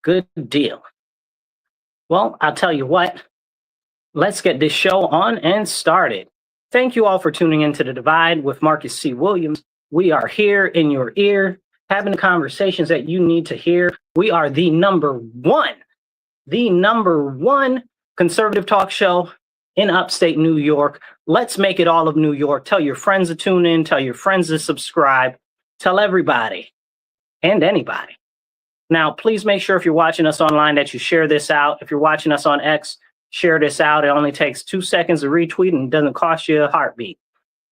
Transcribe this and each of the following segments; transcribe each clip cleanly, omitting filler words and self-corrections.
Good deal. Well, I'll tell you what, let's get this show on and started. Thank you all for tuning into The Divide with Marcus C. Williams. We are here in your ear, having the conversations that you need to hear. We are the number one conservative talk show in upstate New York. Let's make it all of New York. Tell your friends to tune in, tell your friends to subscribe, tell everybody and anybody. Now, please make sure if you're watching us online that you share this out. If you're watching us on X, share this out. It only takes 2 seconds to retweet and it doesn't cost you a heartbeat.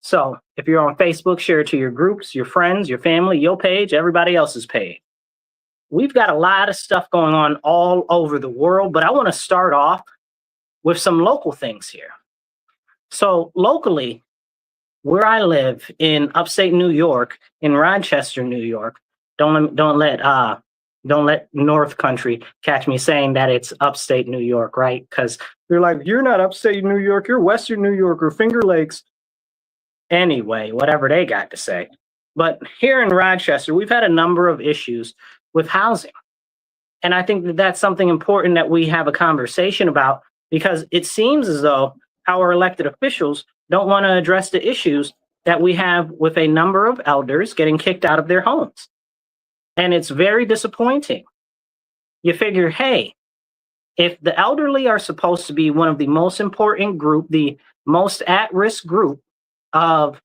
So if you're on Facebook, share it to your groups, your friends, your family, your page, everybody else's page. We've got a lot of stuff going on all over the world, but I want to start off with some local things here. So locally, where I live in upstate New York, in Rochester, New York, don't let North Country catch me saying that it's upstate New York, right? Because they're like, you're not upstate New York, you're Western New York or Finger Lakes. Anyway, whatever they got to say. But here in Rochester, we've had a number of issues with housing. And I think that that's something important that we have a conversation about, because it seems as though our elected officials don't want to address the issues that we have with a number of elders getting kicked out of their homes. And it's very disappointing. You figure, hey, if the elderly are supposed to be one of the most important group, the most at-risk group of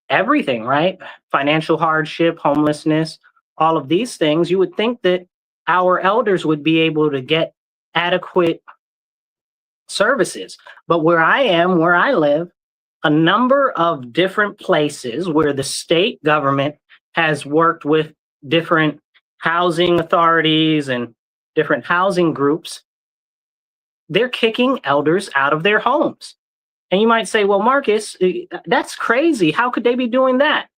everything, right? Financial hardship, homelessness, all of these things, you would think that our elders would be able to get adequate services. But where I live, a number of different places where the state government has worked with different housing authorities and different housing groups, they're kicking elders out of their homes. And you might say, well, Marcus, that's crazy. How could they be doing that?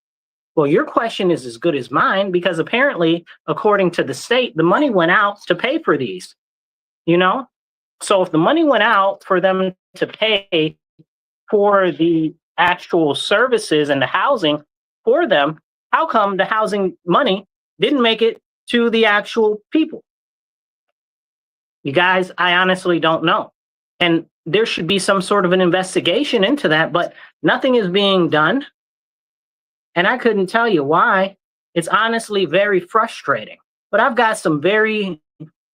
Well, your question is as good as mine, because apparently, according to the state, the money went out to pay for these, you know? So if the money went out for them to pay for the actual services and the housing for them, how come the housing money didn't make it to the actual people? You guys, I honestly don't know. And there should be some sort of an investigation into that, but nothing is being done. And I couldn't tell you why. It's honestly very frustrating. But I've got some very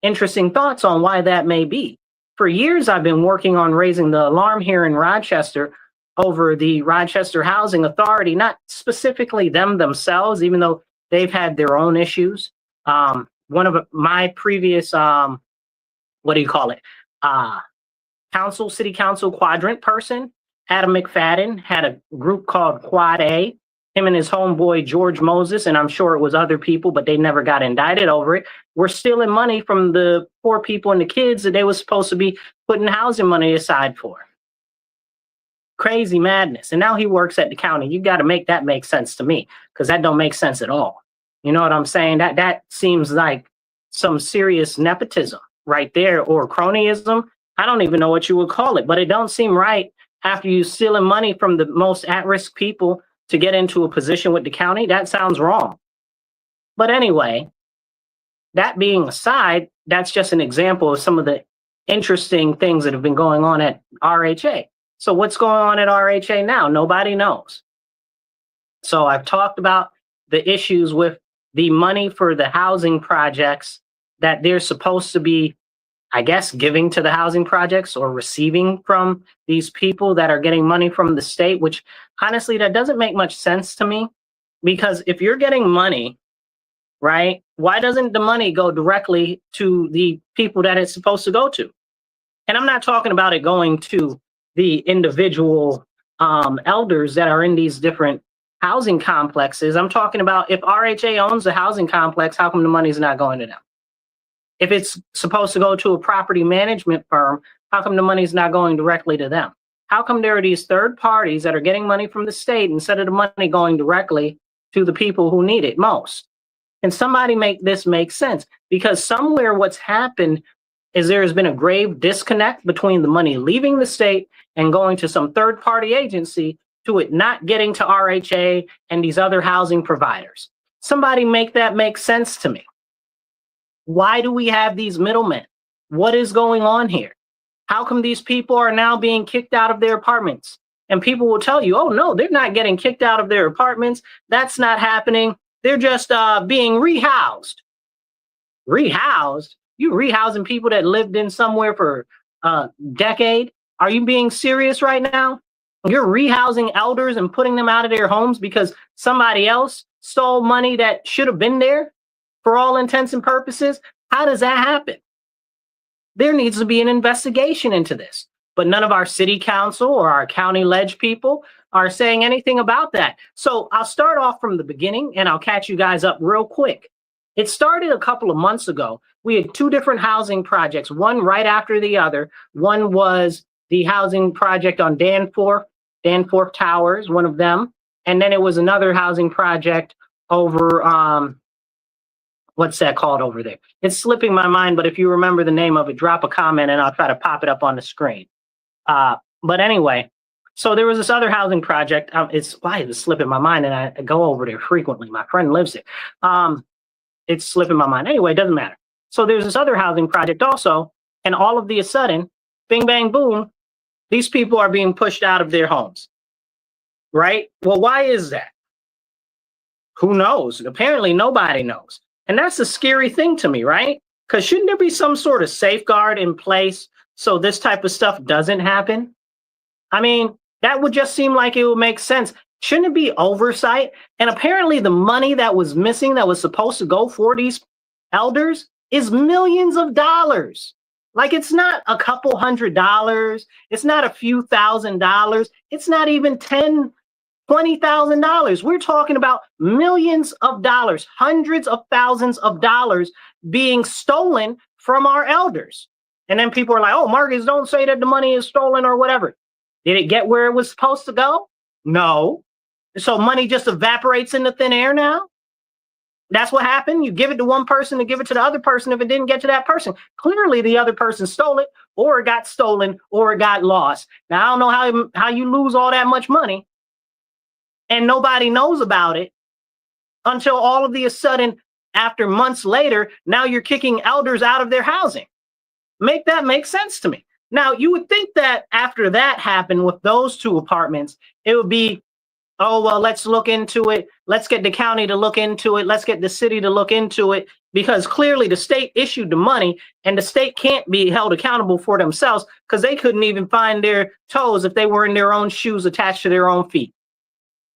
interesting thoughts on why that may be. For years, I've been working on raising the alarm here in Rochester over the Rochester Housing Authority, not specifically them themselves, even though they've had their own issues. One of my previous, city council quadrant person, Adam McFadden, had a group called Quad A, him and his homeboy, George Moses, and I'm sure it was other people, but they never got indicted over it, were stealing money from the poor people and the kids that they were supposed to be putting housing money aside for. Crazy madness. And now he works at the county. You got to make that make sense to me, because that don't make sense at all. You know what I'm saying? That seems like some serious nepotism right there, or cronyism. I don't even know what you would call it, but it don't seem right after you stealing money from the most at-risk people to get into a position with the county. That sounds wrong. But anyway, that being aside, that's just an example of some of the interesting things that have been going on at RHA. So what's going on at RHA now? Nobody knows. So I've talked about the issues with the money for the housing projects that they're supposed to be, I guess, giving to the housing projects or receiving from these people that are getting money from the state, which honestly, that doesn't make much sense to me. Because if you're getting money, right, why doesn't the money go directly to the people that it's supposed to go to? And I'm not talking about it going to the individual elders that are in these different housing complexes. I'm talking about if RHA owns the housing complex, how come the money's not going to them? If it's supposed to go to a property management firm, how come the money's not going directly to them? How come there are these third parties that are getting money from the state instead of the money going directly to the people who need it most? And somebody make this make sense, because somewhere what's happened is there has been a grave disconnect between the money leaving the state and going to some third party agency to it not getting to RHA and these other housing providers. Somebody make that make sense to me. Why do we have these middlemen? What is going on here? How come these people are now being kicked out of their apartments? And people will tell you, oh, no, they're not getting kicked out of their apartments. That's not happening. They're just being rehoused. Rehoused? You rehousing people that lived in somewhere for a decade? Are you being serious right now? You're rehousing elders and putting them out of their homes because somebody else stole money that should have been there for all intents and purposes? How does that happen? There needs to be an investigation into this. But none of our city council or our county ledge people are saying anything about that. So I'll start off from the beginning and I'll catch you guys up real quick. It started a couple of months ago. We had two different housing projects, one right after the other. One was the housing project on Danforth Towers, one of them. And then it was another housing project over, what's that called over there? It's slipping my mind, but if you remember the name of it, drop a comment and I'll try to pop it up on the screen. But anyway, so there was this other housing project. Why is it slipping my mind? And I go over there frequently. My friend lives there. It's slipping my mind. Anyway, it doesn't matter. So there's this other housing project also, and all of a sudden, bing, bang, boom, these people are being pushed out of their homes, right? Well, why is that? Who knows? Apparently, nobody knows. And that's a scary thing to me, right? Because shouldn't there be some sort of safeguard in place so this type of stuff doesn't happen? I mean, that would just seem like it would make sense. Shouldn't it be oversight? And apparently the money that was missing that was supposed to go for these elders is millions of dollars. Like, it's not a couple $100. It's not a few $1,000s. It's not even $10,000, $20,000. We're talking about millions of dollars, hundreds of thousands of dollars being stolen from our elders. And then people are like, oh, Marcus, don't say that the money is stolen or whatever. Did it get where it was supposed to go? No. So money just evaporates into thin air now? That's what happened? You give it to one person to give it to the other person if it didn't get to that person. Clearly the other person stole it, or it got stolen, or it got lost. Now, I don't know how you lose all that much money and nobody knows about it until all of a sudden, after months later, now you're kicking elders out of their housing. Make that make sense to me. Now, you would think that after that happened with those two apartments, it would be, oh, well, let's look into it. Let's get the county to look into it. Let's get the city to look into it, because clearly the state issued the money and the state can't be held accountable for themselves because they couldn't even find their toes if they were in their own shoes attached to their own feet.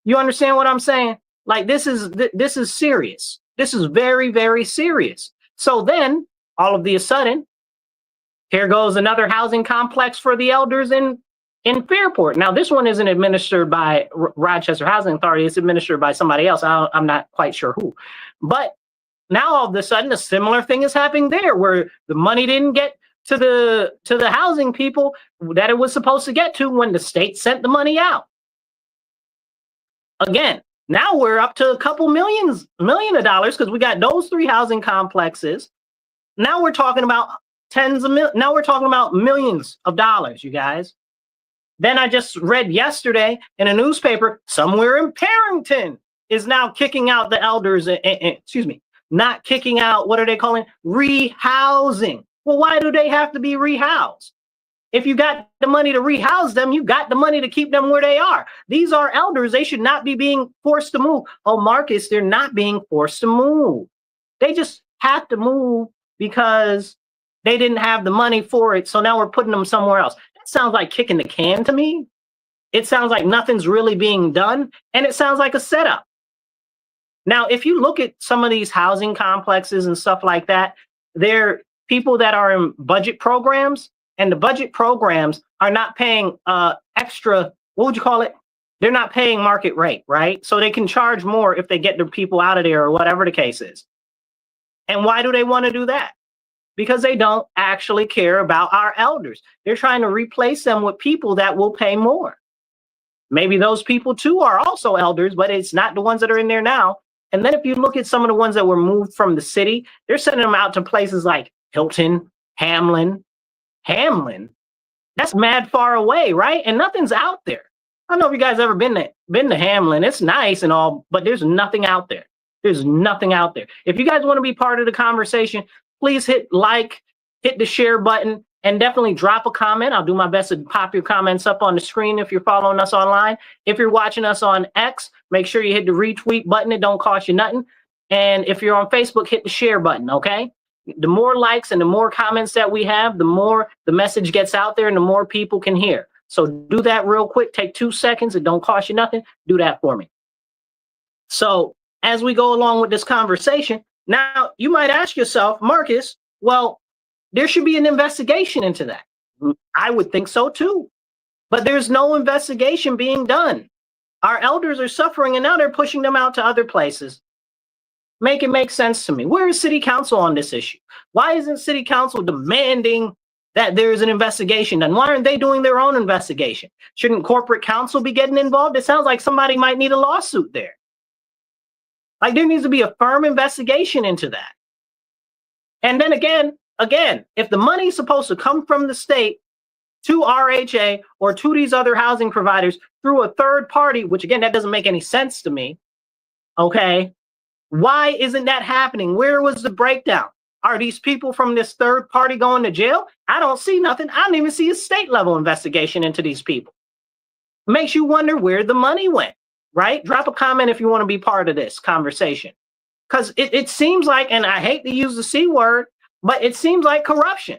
You understand what I'm saying? Like, this is serious. This is very, very serious. So then all of a sudden, here goes another housing complex for the elders in Fairport. Now, this one isn't administered by Rochester Housing Authority. It's administered by somebody else. I'm not quite sure who. But now all of a sudden, a similar thing is happening there, where the money didn't get to the housing people that it was supposed to get to when the state sent the money out. Again, now we're up to a couple million of dollars because we got those three housing complexes. Now we're talking about now we're talking about millions of dollars, you guys. Then I just read yesterday in a newspaper, somewhere in Parrington is now kicking out the elders, not kicking out, what are they calling? Rehousing. Well, why do they have to be rehoused? If you got the money to rehouse them, you got the money to keep them where they are. These are elders. They should not be being forced to move. Oh, Marcus, they're not being forced to move. They just have to move because they didn't have the money for it. So now we're putting them somewhere else. That sounds like kicking the can to me. It sounds like nothing's really being done. And it sounds like a setup. Now, if you look at some of these housing complexes and stuff like that, they're people that are in budget programs, and the budget programs are not paying extra, what would you call it? They're not paying market rate, right? So they can charge more if they get their people out of there or whatever the case is. And why do they want to do that? Because they don't actually care about our elders. They're trying to replace them with people that will pay more. Maybe those people too are also elders, but it's not the ones that are in there now. And then if you look at some of the ones that were moved from the city, they're sending them out to places like Hilton, Hamlin. That's mad far away, right? And nothing's out there. I don't know if you guys ever been to Hamlin. It's nice and all, but there's nothing out there. There's nothing out there. If you guys want to be part of the conversation, please hit like, hit the share button, and definitely drop a comment. I'll do my best to pop your comments up on the screen if you're following us online. If you're watching us on X, make sure you hit the retweet button. It don't cost you nothing. And if you're on Facebook, hit the share button, okay? The more likes and the more comments that we have, the more the message gets out there and the more people can hear. So do that real quick. Take 2 seconds. It don't cost you nothing. Do that for me. So as we go along with this conversation, now you might ask yourself, Marcus, well, there should be an investigation into that. I would think so too. But there's no investigation being done. Our elders are suffering and now they're pushing them out to other places. Make it make sense to me. Where is city council on this issue? Why isn't city council demanding that there's an investigation done? Why aren't they doing their own investigation? Shouldn't corporate counsel be getting involved? It sounds like somebody might need a lawsuit there. Like there needs to be a firm investigation into that. And then again, if the money is supposed to come from the state to RHA or to these other housing providers through a third party, which again, that doesn't make any sense to me. Okay. Why isn't that happening? Where was the breakdown? Are these people from this third party going to jail? I don't see nothing. I don't even see a state level investigation into these people. Makes you wonder where the money went, right? Drop a comment if you want to be part of this conversation. Because it seems like, and I hate to use the C word, but it seems like corruption.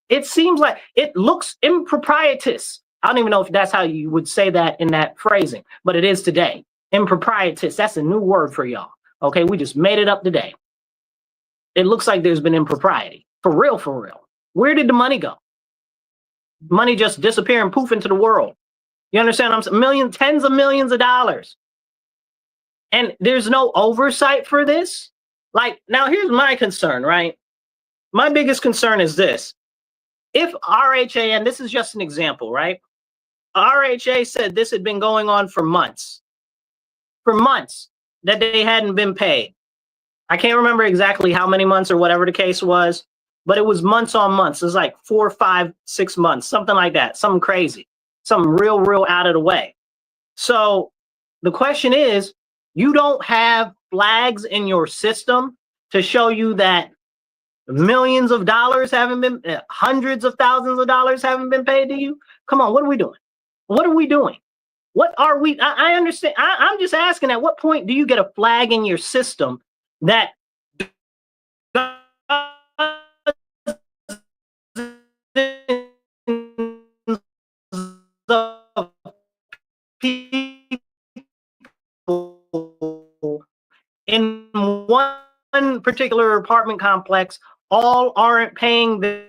It seems like it looks improprietous. I don't even know if that's how you would say that in that phrasing, but it is today. Improprietous. That's a new word for y'all. Okay, we just made it up today. It looks like there's been impropriety. For real, for real. Where did the money go? Money just disappear and poof into the world. You understand? I'm saying tens of millions of dollars. And there's no oversight for this. Like, now here's my concern, right? My biggest concern is this. If RHA, and this is just an example, right? RHA said this had been going on for months. For months that they hadn't been paid. I can't remember exactly how many months or whatever the case was, but it was months on months. It was like 4, 5, 6 months, something like that. Something crazy, something real out of the way. So the question is, you don't have flags in your system to show you that millions of dollars haven't been, hundreds of thousands of dollars haven't been paid to you? Come on, what are we doing? What are we doing? What are we? I understand. I'm just asking, at what point do you get a flag in your system that people in one particular apartment complex all aren't paying their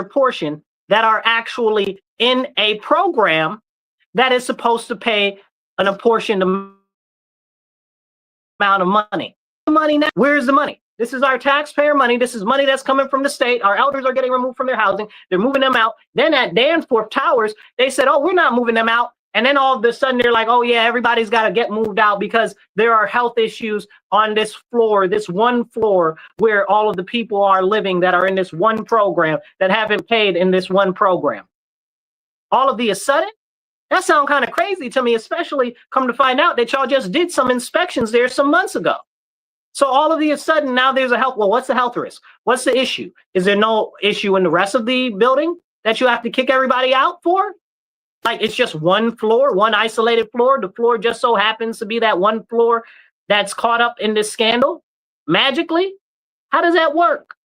portion, that are actually in a program that is supposed to pay an apportioned amount of money. Now, where's the money? This is our taxpayer money. This is money that's coming from the state. Our elders are getting removed from their housing. They're moving them out. Then at Danforth Towers, they said, oh, we're not moving them out. And then all of a sudden they're like, oh yeah, everybody's got to get moved out because there are health issues on this floor, this one floor where all of the people are living that are in this one program that haven't paid in this one program. All of a sudden, that sounds kind of crazy to me, especially come to find out that y'all just did some inspections there some months ago. So all of a sudden now there's a health, well, what's the health risk? What's the issue? Is there no issue in the rest of the building that you have to kick everybody out for? Like it's just one floor, one isolated floor. The floor just so happens to be that one floor that's caught up in this scandal magically. How does that work?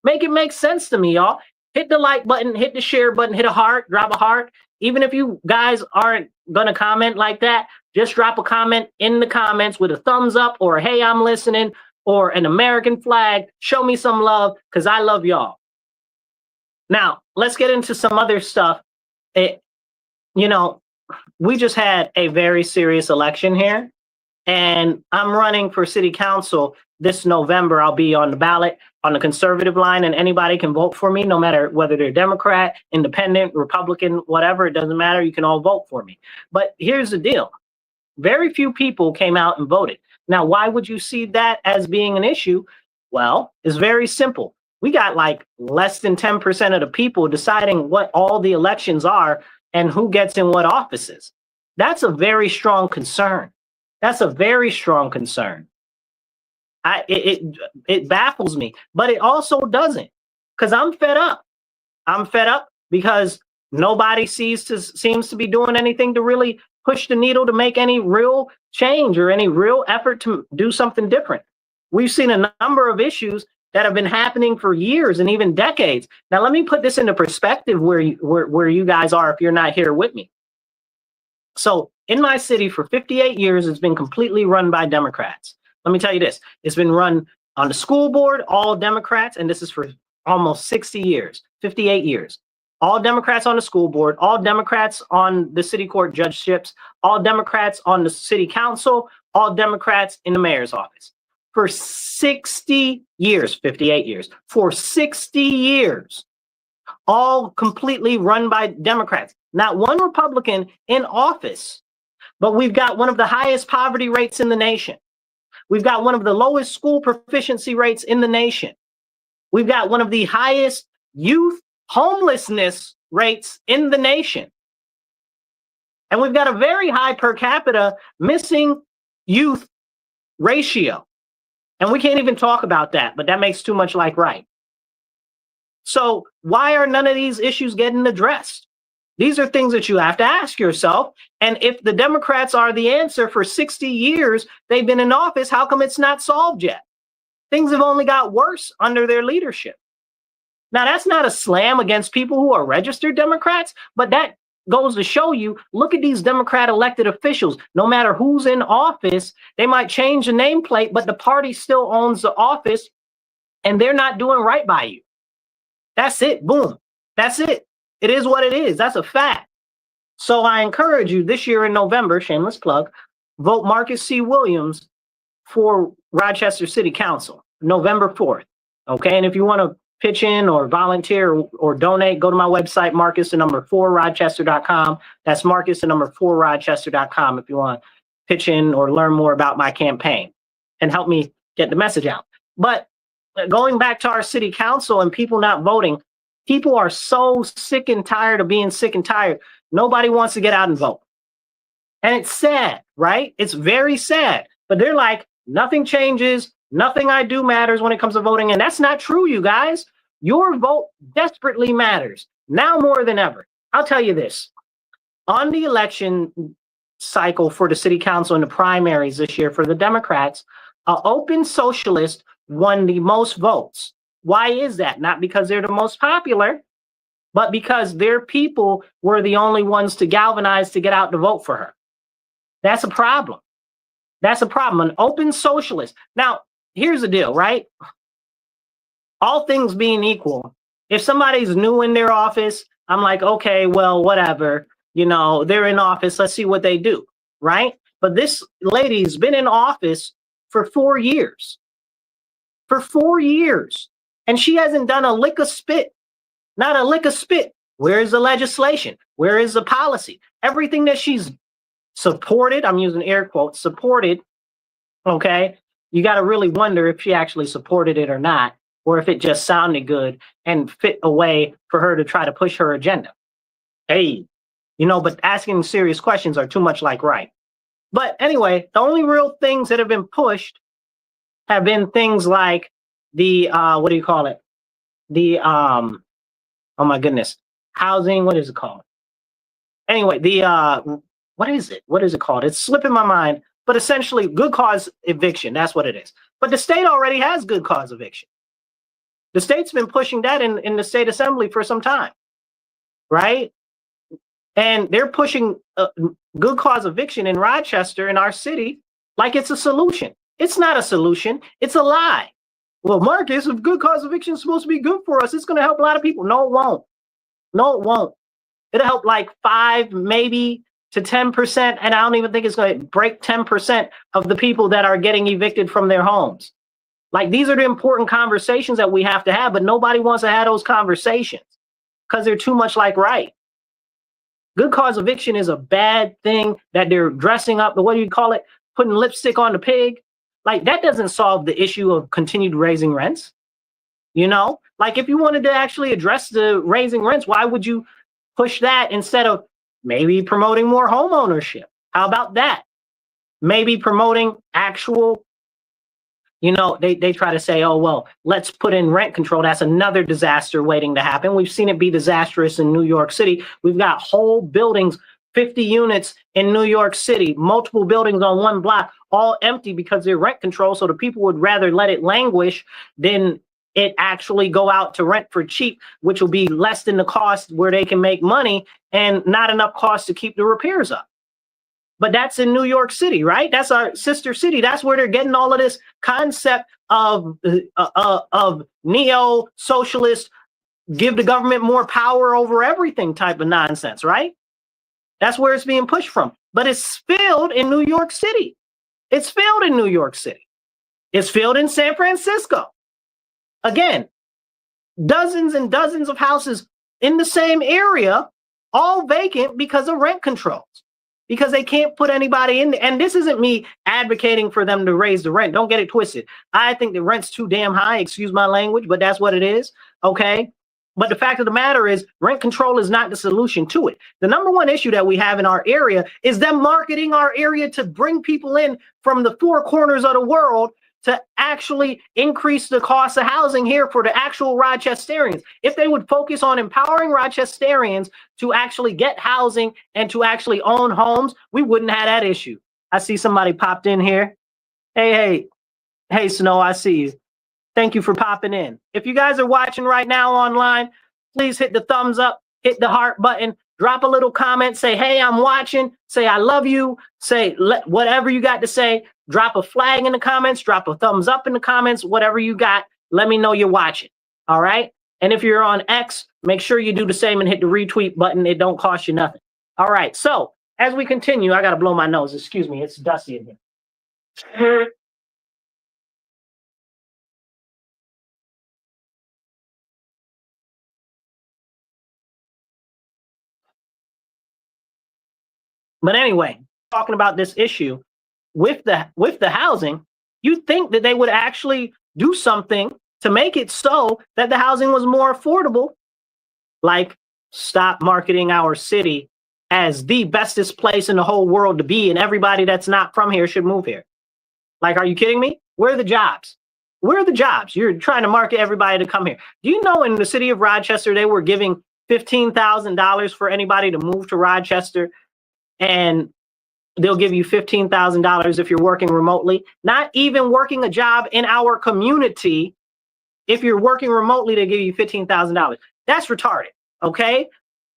Make it make sense to me, y'all. Hit the like button, hit the share button, hit a heart, drop a heart. Even if you guys aren't going to comment like that, just drop a comment in the comments with a thumbs up or, hey, I'm listening, or an American flag. Show me some love because I love y'all. Now, let's get into some other stuff. You know, we just had a very serious election here, and I'm running for city council this November. I'll be on the ballot on the conservative line, and anybody can vote for me, no matter whether they're Democrat, Independent, Republican, whatever. It doesn't matter. You can all vote for me. But here's the deal. Very few people came out and voted. Now, why would you see that as being an issue? Well, it's very simple. We got like less than 10% of the people deciding what all the elections are and who gets in what offices. That's a very strong concern. That's a very strong concern. It baffles me, but it also doesn't, because I'm fed up. I'm fed up because nobody seems to be doing anything to really push the needle to make any real change or any real effort to do something different. We've seen a number of issues that have been happening for years and even decades. Now, let me put this into perspective where you guys are if you're not here with me. So in my city for 58 years, it's been completely run by Democrats. Let me tell you this. It's been run on the school board, all Democrats, and this is for almost 60 years, 58 years. All Democrats on the school board, all Democrats on the city court judgeships, all Democrats on the city council, all Democrats in the mayor's office. For 60 years, 58 years, for 60 years, all completely run by Democrats. Not one Republican in office, but we've got one of the highest poverty rates in the nation. We've got one of the lowest school proficiency rates in the nation. We've got one of the highest youth homelessness rates in the nation. And we've got a very high per capita missing youth ratio. And we can't even talk about that, but that makes too much like right. So why are none of these issues getting addressed? These are things that you have to ask yourself. And if the Democrats are the answer for 60 years they've been in office, how come it's not solved yet? Things have only got worse under their leadership. Now, that's not a slam against people who are registered Democrats, but that goes to show you, look at these Democrat elected officials. No matter who's in office, they might change the nameplate, but the party still owns the office and they're not doing right by you. That's it. Boom. That's it. It is what it is. That's a fact. So I encourage you this year in November, shameless plug, vote Marcus C. Williams for Rochester City Council, November 4th. Okay. And if you want to pitch in or volunteer or donate, go to my website, Marcus4Rochester.com. That's Marcus4Rochester.com if you want to pitch in or learn more about my campaign and help me get the message out. But going back to our city council and people not voting, people are so sick and tired of being sick and tired. Nobody wants to get out and vote. And it's sad, right? It's very sad. But they're like, nothing changes. Nothing I do matters when it comes to voting. And that's not true, you guys. Your vote desperately matters now more than ever. I'll tell you this. On the election cycle for the city council and the primaries this year for the Democrats, an open socialist won the most votes. Why is that? Not because they're the most popular, but because their people were the only ones to galvanize to get out to vote for her. That's a problem. That's a problem. An open socialist. Now, here's the deal, right? All things being equal, if somebody's new in their office, I'm like, okay, well, whatever. You know, they're in office. Let's see what they do, right? But this lady's been in office for 4 years. For 4 years. And she hasn't done a lick of spit. Not a lick of spit. Where is the legislation? Where is the policy? Everything that she's supported, I'm using air quotes, supported, okay? You got to really wonder if she actually supported it or not, or if it just sounded good and fit a way for her to try to push her agenda. Hey, you know, but asking serious questions are too much like right. But anyway, the only real things that have been pushed have been things like the, what do you call it? The, oh my goodness, housing, what is it called? Anyway, the, what is it? What is it called? It's slipping my mind, but essentially good cause eviction. That's what it is. But the state already has good cause eviction. The state's been pushing that in the state assembly for some time, right? And they're pushing good cause eviction in Rochester, in our city, like it's a solution. It's not a solution. It's a lie. Well, Marcus, if good cause eviction is supposed to be good for us, it's going to help a lot of people. No, it won't. No, it won't. It'll help like 5, maybe to 10%. And I don't even think it's going to break 10% of the people that are getting evicted from their homes. Like, these are the important conversations that we have to have, but nobody wants to have those conversations because they're too much like right. Good cause eviction is a bad thing that they're dressing up. But what do you call it? Putting lipstick on the pig. Like, that doesn't solve the issue of continued raising rents. You know, like if you wanted to actually address the raising rents, why would you push that instead of maybe promoting more home ownership? How about that? Maybe promoting actual You know, they try to say, oh, well, let's put in rent control. That's another disaster waiting to happen. We've seen it be disastrous in New York City. We've got whole buildings, 50 units in New York City, multiple buildings on one block, all empty because they're rent control. So the people would rather let it languish than it actually go out to rent for cheap, which will be less than the cost where they can make money and not enough cost to keep the repairs up. But that's in New York City, right? That's our sister city. That's where they're getting all of this concept of neo-socialist, give the government more power over everything type of nonsense, right? That's where it's being pushed from. But it's failed in New York City. It's failed in New York City. It's failed in San Francisco. Again, dozens and dozens of houses in the same area, all vacant because of rent controls. Because they can't put anybody in there. And this isn't me advocating for them to raise the rent. Don't get it twisted. I think the rent's too damn high, excuse my language, but that's what it is, okay? But the fact of the matter is rent control is not the solution to it. The number one issue that we have in our area is them marketing our area to bring people in from the four corners of the world to actually increase the cost of housing here for the actual Rochesterians. If they would focus on empowering Rochesterians to actually get housing and to actually own homes, we wouldn't have that issue. I see somebody popped in here. Hey, Snow, I see you. Thank you for popping in. If you guys are watching right now online, please hit the thumbs up, hit the heart button, drop a little comment, say, hey, I'm watching, say, I love you, say whatever you got to say. Drop a flag in the comments, drop a thumbs up in the comments, whatever you got, let me know you're watching, all right? And if you're on X, make sure you do the same and hit the retweet button. It don't cost you nothing. All right, so as we continue, I got to blow my nose. Excuse me, it's dusty in here. But anyway, talking about this issue with the housing, you'd think that they would actually do something to make it so that the housing was more affordable, like stop marketing our city as the bestest place in the whole world to be, and everybody that's not from here should move here. Like, are you kidding me? Where are the jobs? Where are the jobs? You're trying to market everybody to come here. Do you know in the city of Rochester, they were giving $15,000 for anybody to move to Rochester, and they'll give you $15,000 if you're working remotely, not even working a job in our community. If you're working remotely, they give you $15,000. That's retarded, okay?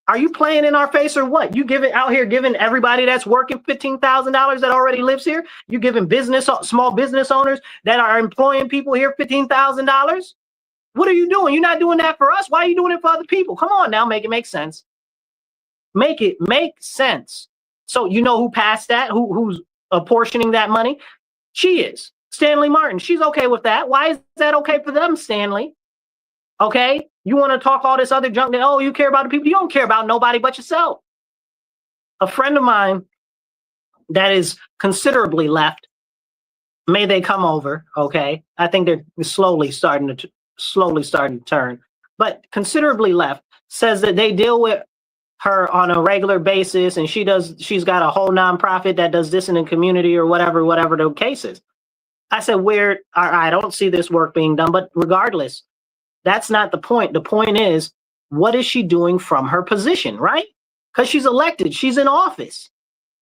Are you playing in our face or what? You give it out here giving everybody that's working $15,000 that already lives here? You giving small business owners that are employing people here $15,000? What are you doing? You're not doing that for us. Why are you doing it for other people? Come on now, make it make sense. Make it make sense. So you know who passed that? Who's apportioning that money? She is. Stanley Martin. She's okay with that. Why is that okay for them, Stanley? Okay? You want to talk all this other junk that, oh, you care about the people. You don't care about nobody but yourself. A friend of mine that is considerably left, may they come over, okay? I think they're slowly starting to turn. But considerably left says that they deal with her on a regular basis, and she's got a whole nonprofit that does this in the community or whatever the case is. I said, I don't see this work being done, but regardless, that's not the point. The point is, what is she doing from her position, right? Because she's elected, she's in office.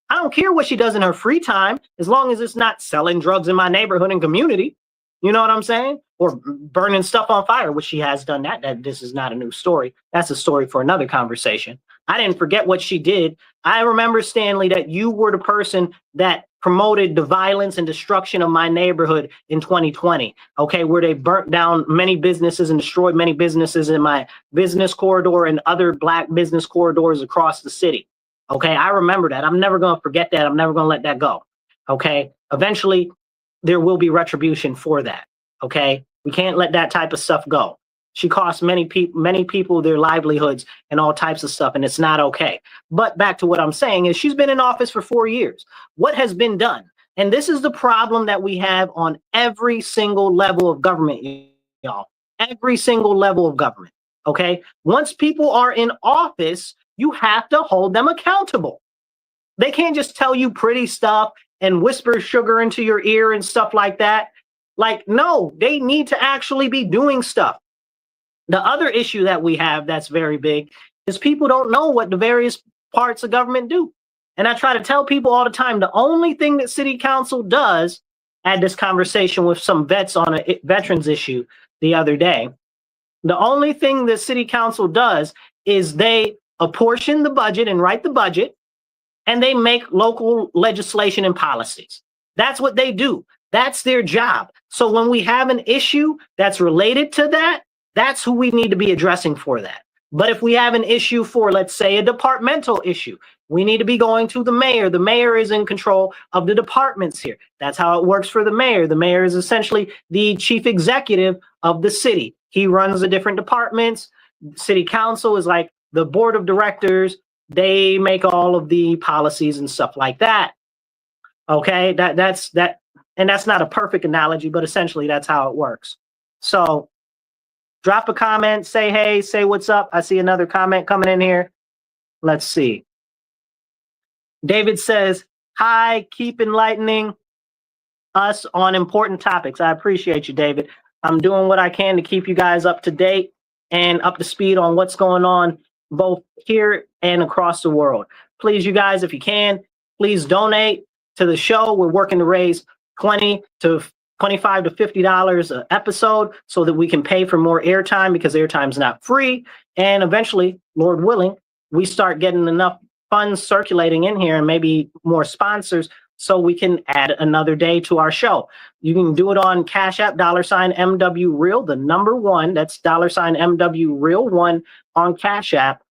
I don't care what she does in her free time, as long as it's not selling drugs in my neighborhood and community. You know what I'm saying? Or burning stuff on fire, which she has done that. This is not a new story. That's a story for another conversation. I didn't forget what she did. I remember, Stanley, that you were the person that promoted the violence and destruction of my neighborhood in 2020, okay, where they burnt down many businesses and destroyed many businesses in my business corridor and other Black business corridors across the city. Okay, I remember that. I'm never going to forget that. I'm never going to let that go. Okay, eventually there will be retribution for that. Okay, we can't let that type of stuff go. She cost many people their livelihoods and all types of stuff, and it's not okay. But back to what I'm saying is she's been in office for 4 years. What has been done? And this is the problem that we have on every single level of government, y'all. Every single level of government, okay? Once people are in office, you have to hold them accountable. They can't just tell you pretty stuff and whisper sugar into your ear and stuff like that. Like, no, they need to actually be doing stuff. The other issue that we have that's very big is people don't know what the various parts of government do. And I try to tell people all the time, the only thing that city council does, I had this conversation with some vets on a veterans issue the other day. The only thing that city council does is they apportion the budget and write the budget, and they make local legislation and policies. That's what they do. That's their job. So when we have an issue that's related to that, that's who we need to be addressing for that. But if we have an issue for, let's say, a departmental issue, we need to be going to the mayor. The mayor is in control of the departments here. That's how it works for the mayor. The mayor is essentially the chief executive of the city. He runs the different departments. City council is like the board of directors. They make all of the policies and stuff like that. Okay, that's and that's not a perfect analogy, but essentially that's how it works. So drop a comment, say hey, say what's up. I see another comment coming in here. Let's see. David says, hi, keep enlightening us on important topics. I appreciate you, David. I'm doing what I can to keep you guys up to date and up to speed on what's going on both here and across the world. Please, you guys, if you can, please donate to the show. We're working to raise $20 to $25 to $50 an episode so that we can pay for more airtime, because airtime's not free. And eventually, Lord willing, we start getting enough funds circulating in here and maybe more sponsors so we can add another day to our show. You can do it on Cash App, $MW Real, the number one, that's $MW Real 1 on Cash App,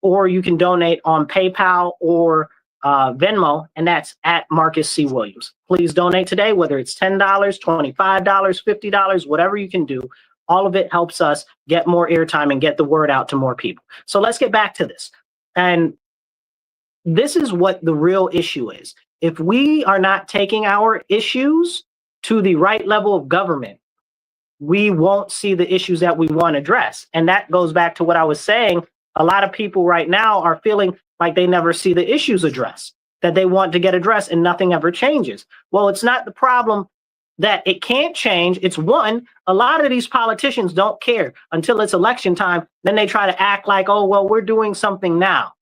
or you can donate on PayPal or Venmo, and that's at Marcus C. Williams. Please donate today, whether it's $10, $25, $50, whatever you can do. All of it helps us get more airtime and get the word out to more people. So let's get back to this. And this is what the real issue is. If we are not taking our issues to the right level of government, we won't see the issues that we want to address. And that goes back to what I was saying. A lot of people right now are feeling like they never see the issues addressed, that they want to get addressed and nothing ever changes. Well, it's not the problem that it can't change. It's one, a lot of these politicians don't care until it's election time. Then they try to act like, oh, well, we're doing something now.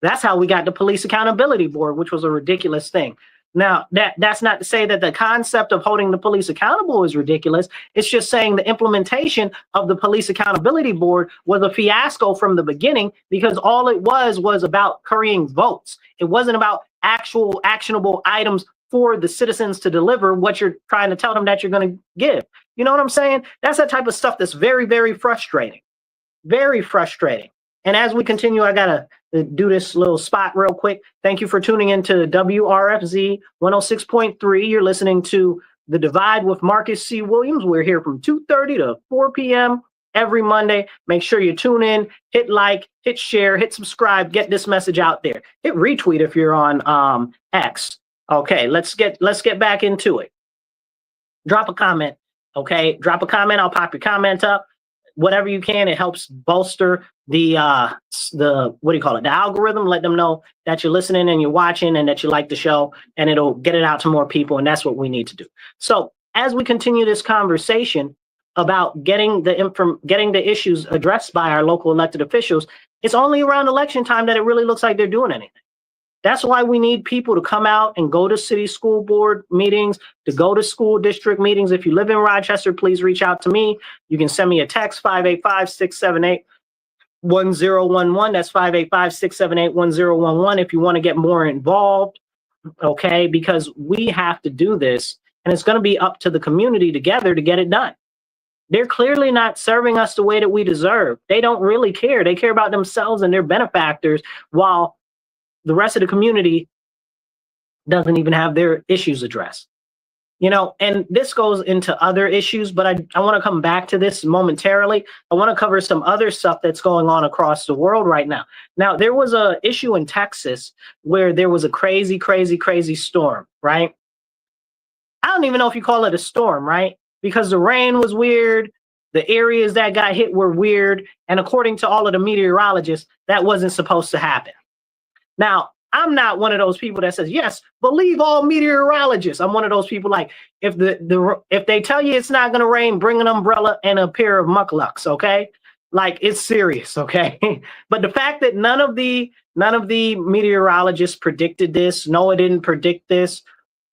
That's how we got the Police Accountability Board, which was a ridiculous thing. Now, that's not to say that the concept of holding the police accountable is ridiculous. It's just saying the implementation of the Police Accountability Board was a fiasco from the beginning, because all it was about currying votes. It wasn't about actual actionable items for the citizens to deliver what you're trying to tell them that you're going to give. You know what I'm saying? That's that type of stuff that's very, very frustrating. Very frustrating. And as we continue, I got to do this little spot real quick. Thank you for tuning into WRFZ 106.3. You're listening to The Divide with Marcus C. Williams. We're here from 2:30 to 4 p.m. every Monday. Make sure you tune in, hit like, hit share, hit subscribe, get this message out there. Hit retweet if you're on X. Okay, let's get back into it. Drop a comment. Okay, drop a comment. I'll pop your comment up. Whatever you can, it helps bolster the what do you call it? The algorithm. Let them know that you're listening and you're watching and that you like the show, and it'll get it out to more people. And that's what we need to do. So as we continue this conversation about getting the issues addressed by our local elected officials, it's only around election time that it really looks like they're doing anything. That's why we need people to come out and go to city school board meetings, to go to school district meetings. If you live in Rochester, please reach out to me. You can send me a text, 585-678-1011. That's 585-678-1011 if you want to get more involved, okay? Because we have to do this, and it's going to be up to the community together to get it done. They're clearly not serving us the way that we deserve. They don't really care. They care about themselves and their benefactors, while the rest of the community doesn't even have their issues addressed. You know, and this goes into other issues, but I want to come back to this momentarily. I want to cover some other stuff that's going on across the world right now. Now, there was an issue in Texas where there was a crazy, crazy, crazy storm, right? I don't even know if you call it a storm, right? Because the rain was weird. The areas that got hit were weird. And according to all of the meteorologists, that wasn't supposed to happen. Now, I'm not one of those people that says, yes, believe all meteorologists. I'm one of those people like, if if they tell you it's not going to rain, bring an umbrella and a pair of mucklucks, okay? Like, it's serious, okay? But the fact that none of the meteorologists predicted this, NOAA didn't predict this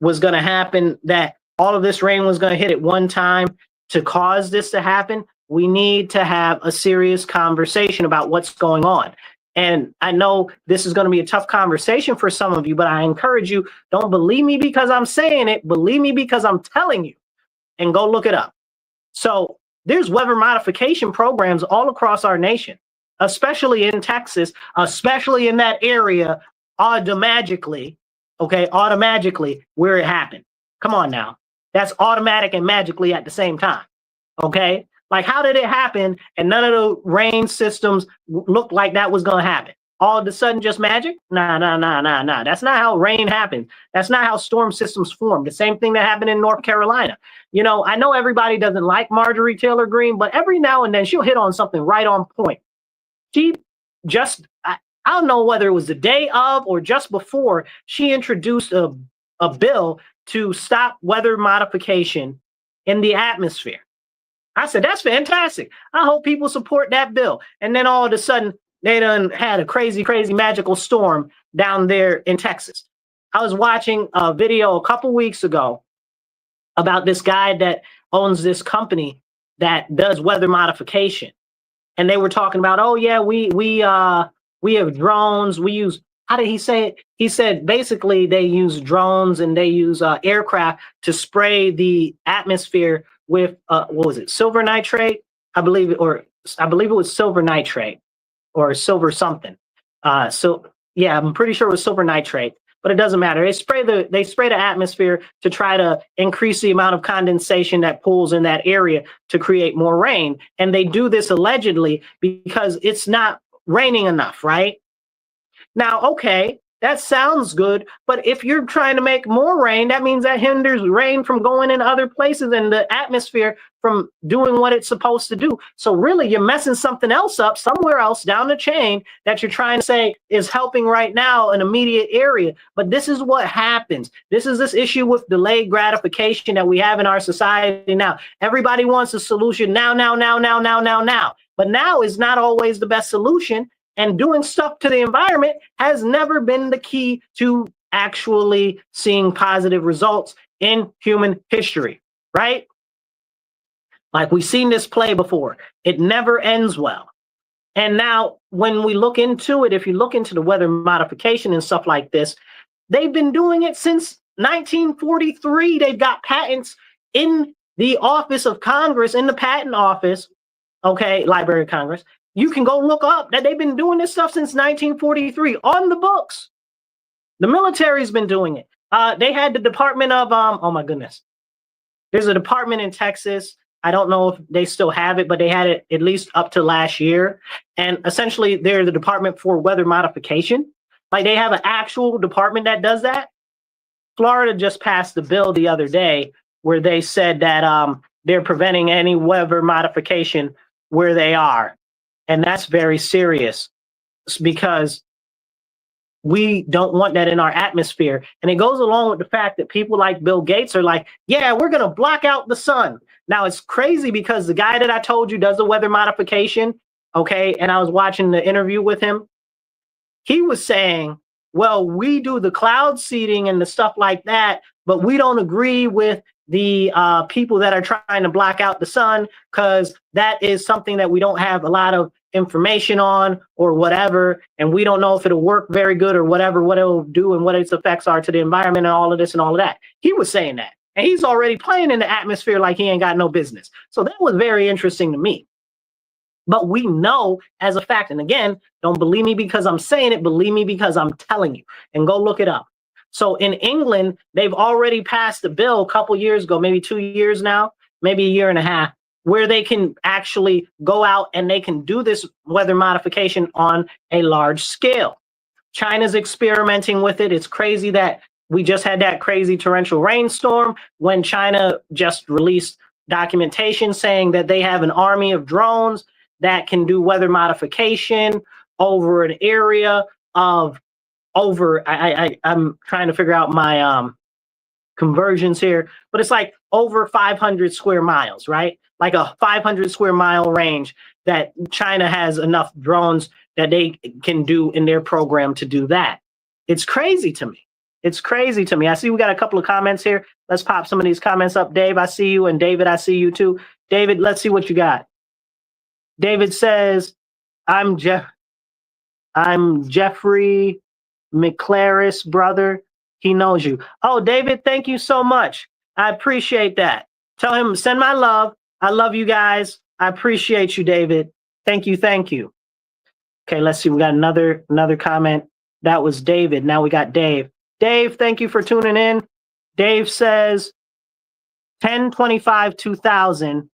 was going to happen, that all of this rain was going to hit at one time to cause this to happen, we need to have a serious conversation about what's going on. And I know this is going to be a tough conversation for some of you, but I encourage you, don't believe me because I'm saying it. Believe me because I'm telling you, and go look it up. So there's weather modification programs all across our nation, especially in Texas, especially in that area, automatically where it happened. Come on now. That's automatic and magically at the same time. Okay. Like, how did it happen? And none of the rain systems looked like that was going to happen. All of a sudden, just magic? Nah. That's not how rain happens. That's not how storm systems form. The same thing that happened in North Carolina. You know, I know everybody doesn't like Marjorie Taylor Greene, but every now and then she'll hit on something right on point. She just, I don't know whether it was the day of or just before, she introduced a bill to stop weather modification in the atmosphere. I said, that's fantastic. I hope people support that bill. And then all of a sudden, they done had a crazy, crazy magical storm down there in Texas. I was watching a video a couple weeks ago about this guy that owns this company that does weather modification. And they were talking about, oh yeah, we have drones. We use, how did he say it? He said basically they use drones and they use aircraft to spray the atmosphere with what was it, silver nitrate? I believe it was silver nitrate or silver something. So yeah, I'm pretty sure it was silver nitrate, but it doesn't matter. They spray the atmosphere to try to increase the amount of condensation that pools in that area to create more rain. And they do this allegedly because it's not raining enough, right? Now, okay, that sounds good, but if you're trying to make more rain, that means that hinders rain from going in other places and the atmosphere from doing what it's supposed to do. So really, you're messing something else up somewhere else down the chain that you're trying to say is helping right now an immediate area. But this is what happens. This is this issue with delayed gratification that we have in our society now. Everybody wants a solution now. But now is not always the best solution. And doing stuff to the environment has never been the key to actually seeing positive results in human history, right? Like, we've seen this play before. It never ends well. And now when we look into it, if you look into the weather modification and stuff like this, they've been doing it since 1943. They've got patents in the office of Congress, in the patent office, okay, Library of Congress. You can go look up that they've been doing this stuff since 1943 on the books. The military's been doing it. They had the Department of, oh my goodness. There's a department in Texas. I don't know if they still have it, but they had it at least up to last year. And essentially, they're the Department for Weather Modification. Like, they have an actual department that does that. Florida just passed a bill the other day where they said that they're preventing any weather modification where they are. And that's very serious because we don't want that in our atmosphere. And it goes along with the fact that people like Bill Gates are like, yeah, we're going to block out the sun. Now, it's crazy because the guy that I told you does the weather modification, okay, and I was watching the interview with him, he was saying, well, we do the cloud seeding and the stuff like that, but we don't agree with the people that are trying to block out the sun because that is something that we don't have a lot of information on or whatever, and we don't know if it'll work very good or whatever, what it'll do and what its effects are to the environment and all of this and all of that. He was saying that, and he's already playing in the atmosphere like he ain't got no business. So that was very interesting to me. But we know as a fact, and again, don't believe me because I'm saying it, believe me because I'm telling you, and go look it up. So in England, they've already passed a bill a couple years ago, maybe 2 years now, maybe a year and a half, where they can actually go out and they can do this weather modification on a large scale. China's experimenting with it. It's crazy that we just had that crazy torrential rainstorm when China just released documentation saying that they have an army of drones that can do weather modification over an area of over, I'm trying to figure out my conversions here, but it's like over 500 square miles, right? Like a 500 square mile range that China has enough drones that they can do in their program to do that. It's crazy to me. It's crazy to me. I see we got a couple of comments here. Let's pop some of these comments up. Dave, I see you. And David, I see you too. David, let's see what you got. David says, I'm Jeffrey McClaris, brother. He knows you. Oh, David, thank you so much. I appreciate that. Tell him, send my love. I love you guys. I appreciate you, David. Thank you. Thank you. Okay, let's see. We got another comment. That was David. Now we got Dave. Dave, thank you for tuning in. Dave says 10/25/2000.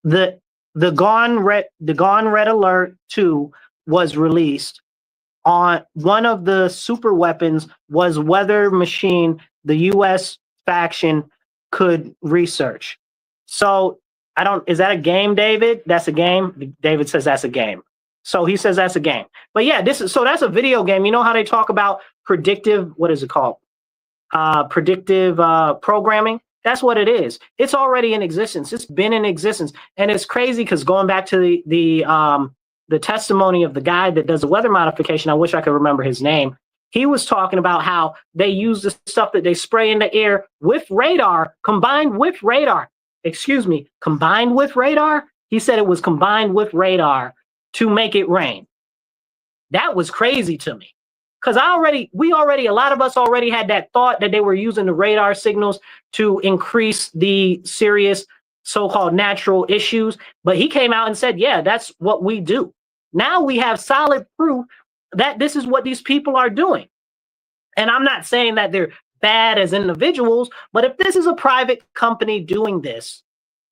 The Gone Red Alert 2 was released. On one of the super weapons was weather machine the US faction could research. So is that a game, David? That's a game. David says that's a game. So he says that's a game. But yeah, that's a video game. You know how they talk about predictive, what is it called? Predictive programming. That's what it is. It's already in existence. It's been in existence. And it's crazy because going back to the testimony of the guy that does the weather modification, I wish I could remember his name. He was talking about how they use the stuff that they spray in the air with radar, combined with radar. Combined with radar? He said it was combined with radar to make it rain. That was crazy to me. Because a lot of us already had that thought that they were using the radar signals to increase the serious so-called natural issues. But he came out and said, yeah, that's what we do. Now we have solid proof that this is what these people are doing. And I'm not saying that they're bad as individuals, but if this is a private company doing this,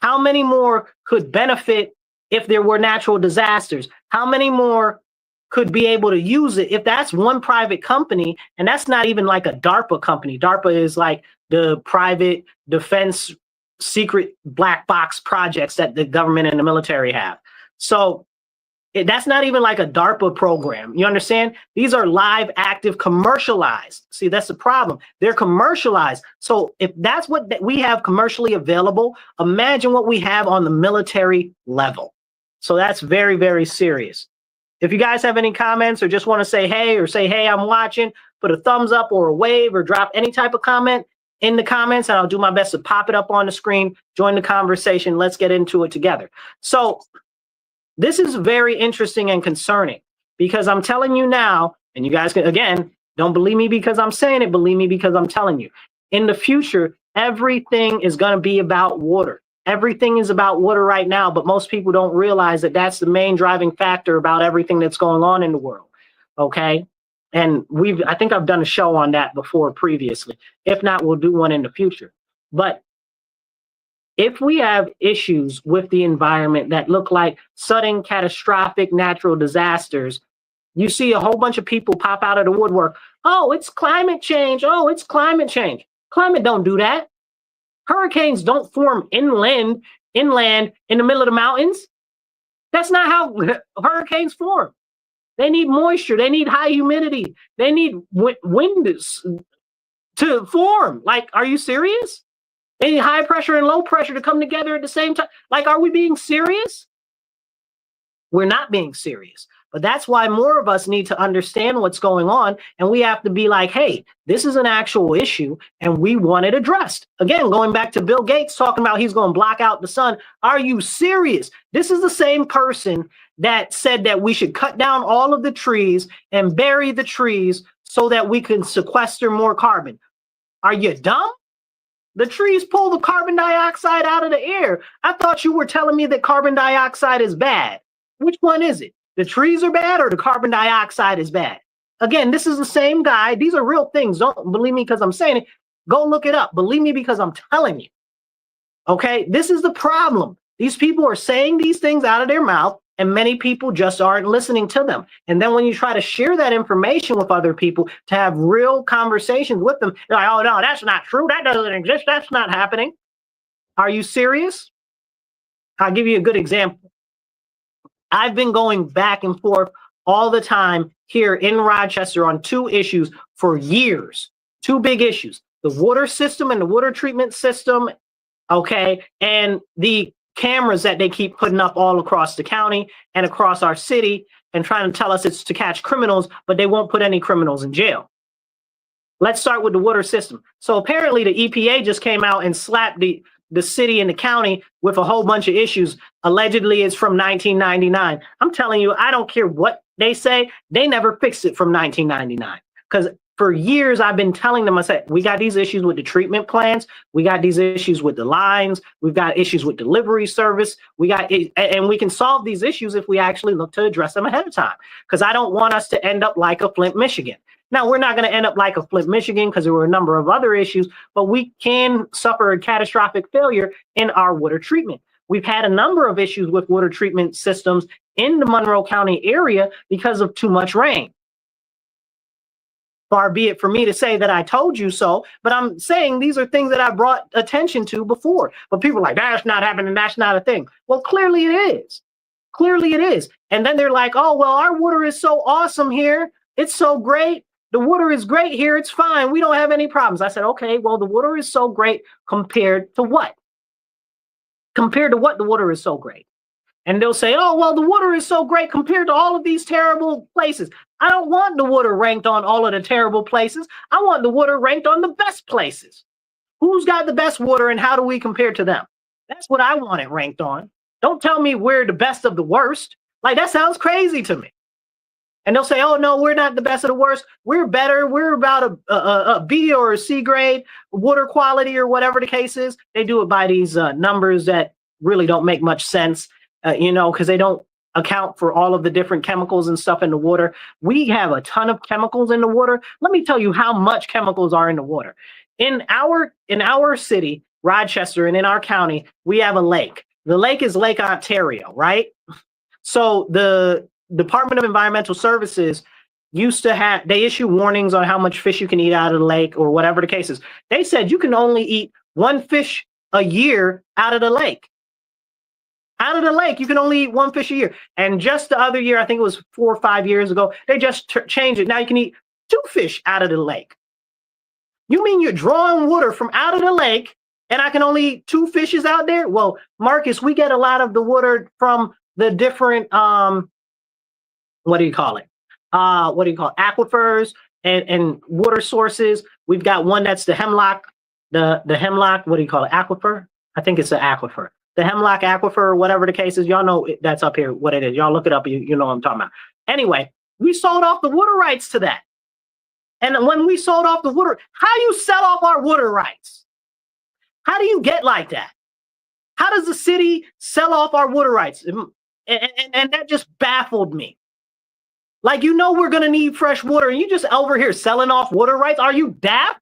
how many more could benefit if there were natural disasters? How many more could be able to use it if that's one private company? And that's not even like a DARPA company. DARPA is like the private defense secret black box projects that the government and the military have. So that's not even like a DARPA program. You understand? These are live, active, commercialized. See, that's the problem. They're commercialized. So if that's what we have commercially available, imagine what we have on the military level. So that's very, very serious. If you guys have any comments or just want to say hey, or say, hey, I'm watching, put a thumbs up or a wave or drop any type of comment in the comments, and I'll do my best to pop it up on the screen. Join the conversation. Let's get into it together. So this is very interesting and concerning because I'm telling you now, and you guys can, again, don't believe me because I'm saying it, believe me because I'm telling you. In the future, everything is going to be about water. Everything is about water right now, but most people don't realize that that's the main driving factor about everything that's going on in the world. Okay. And I think I've done a show on that before previously. If not, we'll do one in the future. But if we have issues with the environment that look like sudden catastrophic natural disasters, you see a whole bunch of people pop out of the woodwork. Oh, it's climate change. Oh, it's climate change. Climate don't do that. Hurricanes don't form inland in the middle of the mountains. That's not how hurricanes form. They need moisture. They need high humidity. They need wind to form. Like, are you serious? They need high pressure and low pressure to come together at the same time. Like, are we being serious? We're not being serious. But that's why more of us need to understand what's going on. And we have to be like, hey, this is an actual issue and we want it addressed. Again, going back to Bill Gates talking about he's going to block out the sun. Are you serious? This is the same person that said that we should cut down all of the trees and bury the trees so that we can sequester more carbon. Are you dumb? The trees pull the carbon dioxide out of the air. I thought you were telling me that carbon dioxide is bad. Which one is it? The trees are bad or the carbon dioxide is bad? Again, this is the same guy. These are real things. Don't believe me because I'm saying it. Go look it up. Believe me because I'm telling you. Okay, this is the problem. These people are saying these things out of their mouth and many people just aren't listening to them. And then when you try to share that information with other people to have real conversations with them, they're like, oh, no, that's not true. That doesn't exist. That's not happening. Are you serious? I'll give you a good example. I've been going back and forth all the time here in Rochester on two issues for years, two big issues, the water system and the water treatment system, okay, and the cameras that they keep putting up all across the county and across our city and trying to tell us it's to catch criminals, but they won't put any criminals in jail. Let's start with the water system. So apparently the EPA just came out and slapped the city and the county with a whole bunch of issues. Allegedly, it's from 1999. I'm telling you, I don't care what they say. They never fixed it from 1999. Because for years, I've been telling them, I said, we got these issues with the treatment plants. We got these issues with the lines. We've got issues with delivery service. And we can solve these issues if we actually look to address them ahead of time. Because I don't want us to end up like a Flint, Michigan. Now, we're not going to end up like a Flint, Michigan, because there were a number of other issues, but we can suffer a catastrophic failure in our water treatment. We've had a number of issues with water treatment systems in the Monroe County area because of too much rain. Far be it for me to say that I told you so, but I'm saying these are things that I brought attention to before. But people are like, that's not happening, that's not a thing. Well, clearly it is. Clearly it is. And then they're like, oh, well, our water is so awesome here. It's so great. The water is great here. It's fine. We don't have any problems. I said, okay, well, the water is so great compared to what? Compared to what the water is so great? And they'll say, oh, well, the water is so great compared to all of these terrible places. I don't want the water ranked on all of the terrible places. I want the water ranked on the best places. Who's got the best water and how do we compare to them? That's what I want it ranked on. Don't tell me we're the best of the worst. Like, that sounds crazy to me. And they'll say, oh, no, we're not the best of the worst. We're better. We're about a B or a C grade water quality or whatever the case is. They do it by these numbers that really don't make much sense, because they don't account for all of the different chemicals and stuff in the water. We have a ton of chemicals in the water. Let me tell you how much chemicals are in the water. In our city, Rochester, and in our county, we have a lake. The lake is Lake Ontario, right? So the Department of Environmental Services used to they issue warnings on how much fish you can eat out of the lake or whatever the case is. They said you can only eat one fish a year out of the lake. Out of the lake, you can only eat one fish a year. And just the other year, I think it was 4 or 5 years ago, they just changed it. Now you can eat 2 fish out of the lake. You mean you're drawing water from out of the lake and I can only eat 2 fishes out there? Well, Marcus, we get a lot of the water from the different, what do you call it? Aquifers and water sources. We've got one that's the Hemlock, the Hemlock, what do you call it? Aquifer? I think it's an aquifer. The Hemlock Aquifer, or whatever the case is. Y'all know that's up here, what it is. Y'all look it up, you know what I'm talking about. Anyway, we sold off the water rights to that. And when we sold off the water, how you sell off our water rights? How do you get like that? How does the city sell off our water rights? And that just baffled me. Like, we're going to need fresh water and you just over here selling off water rights? Are you daft?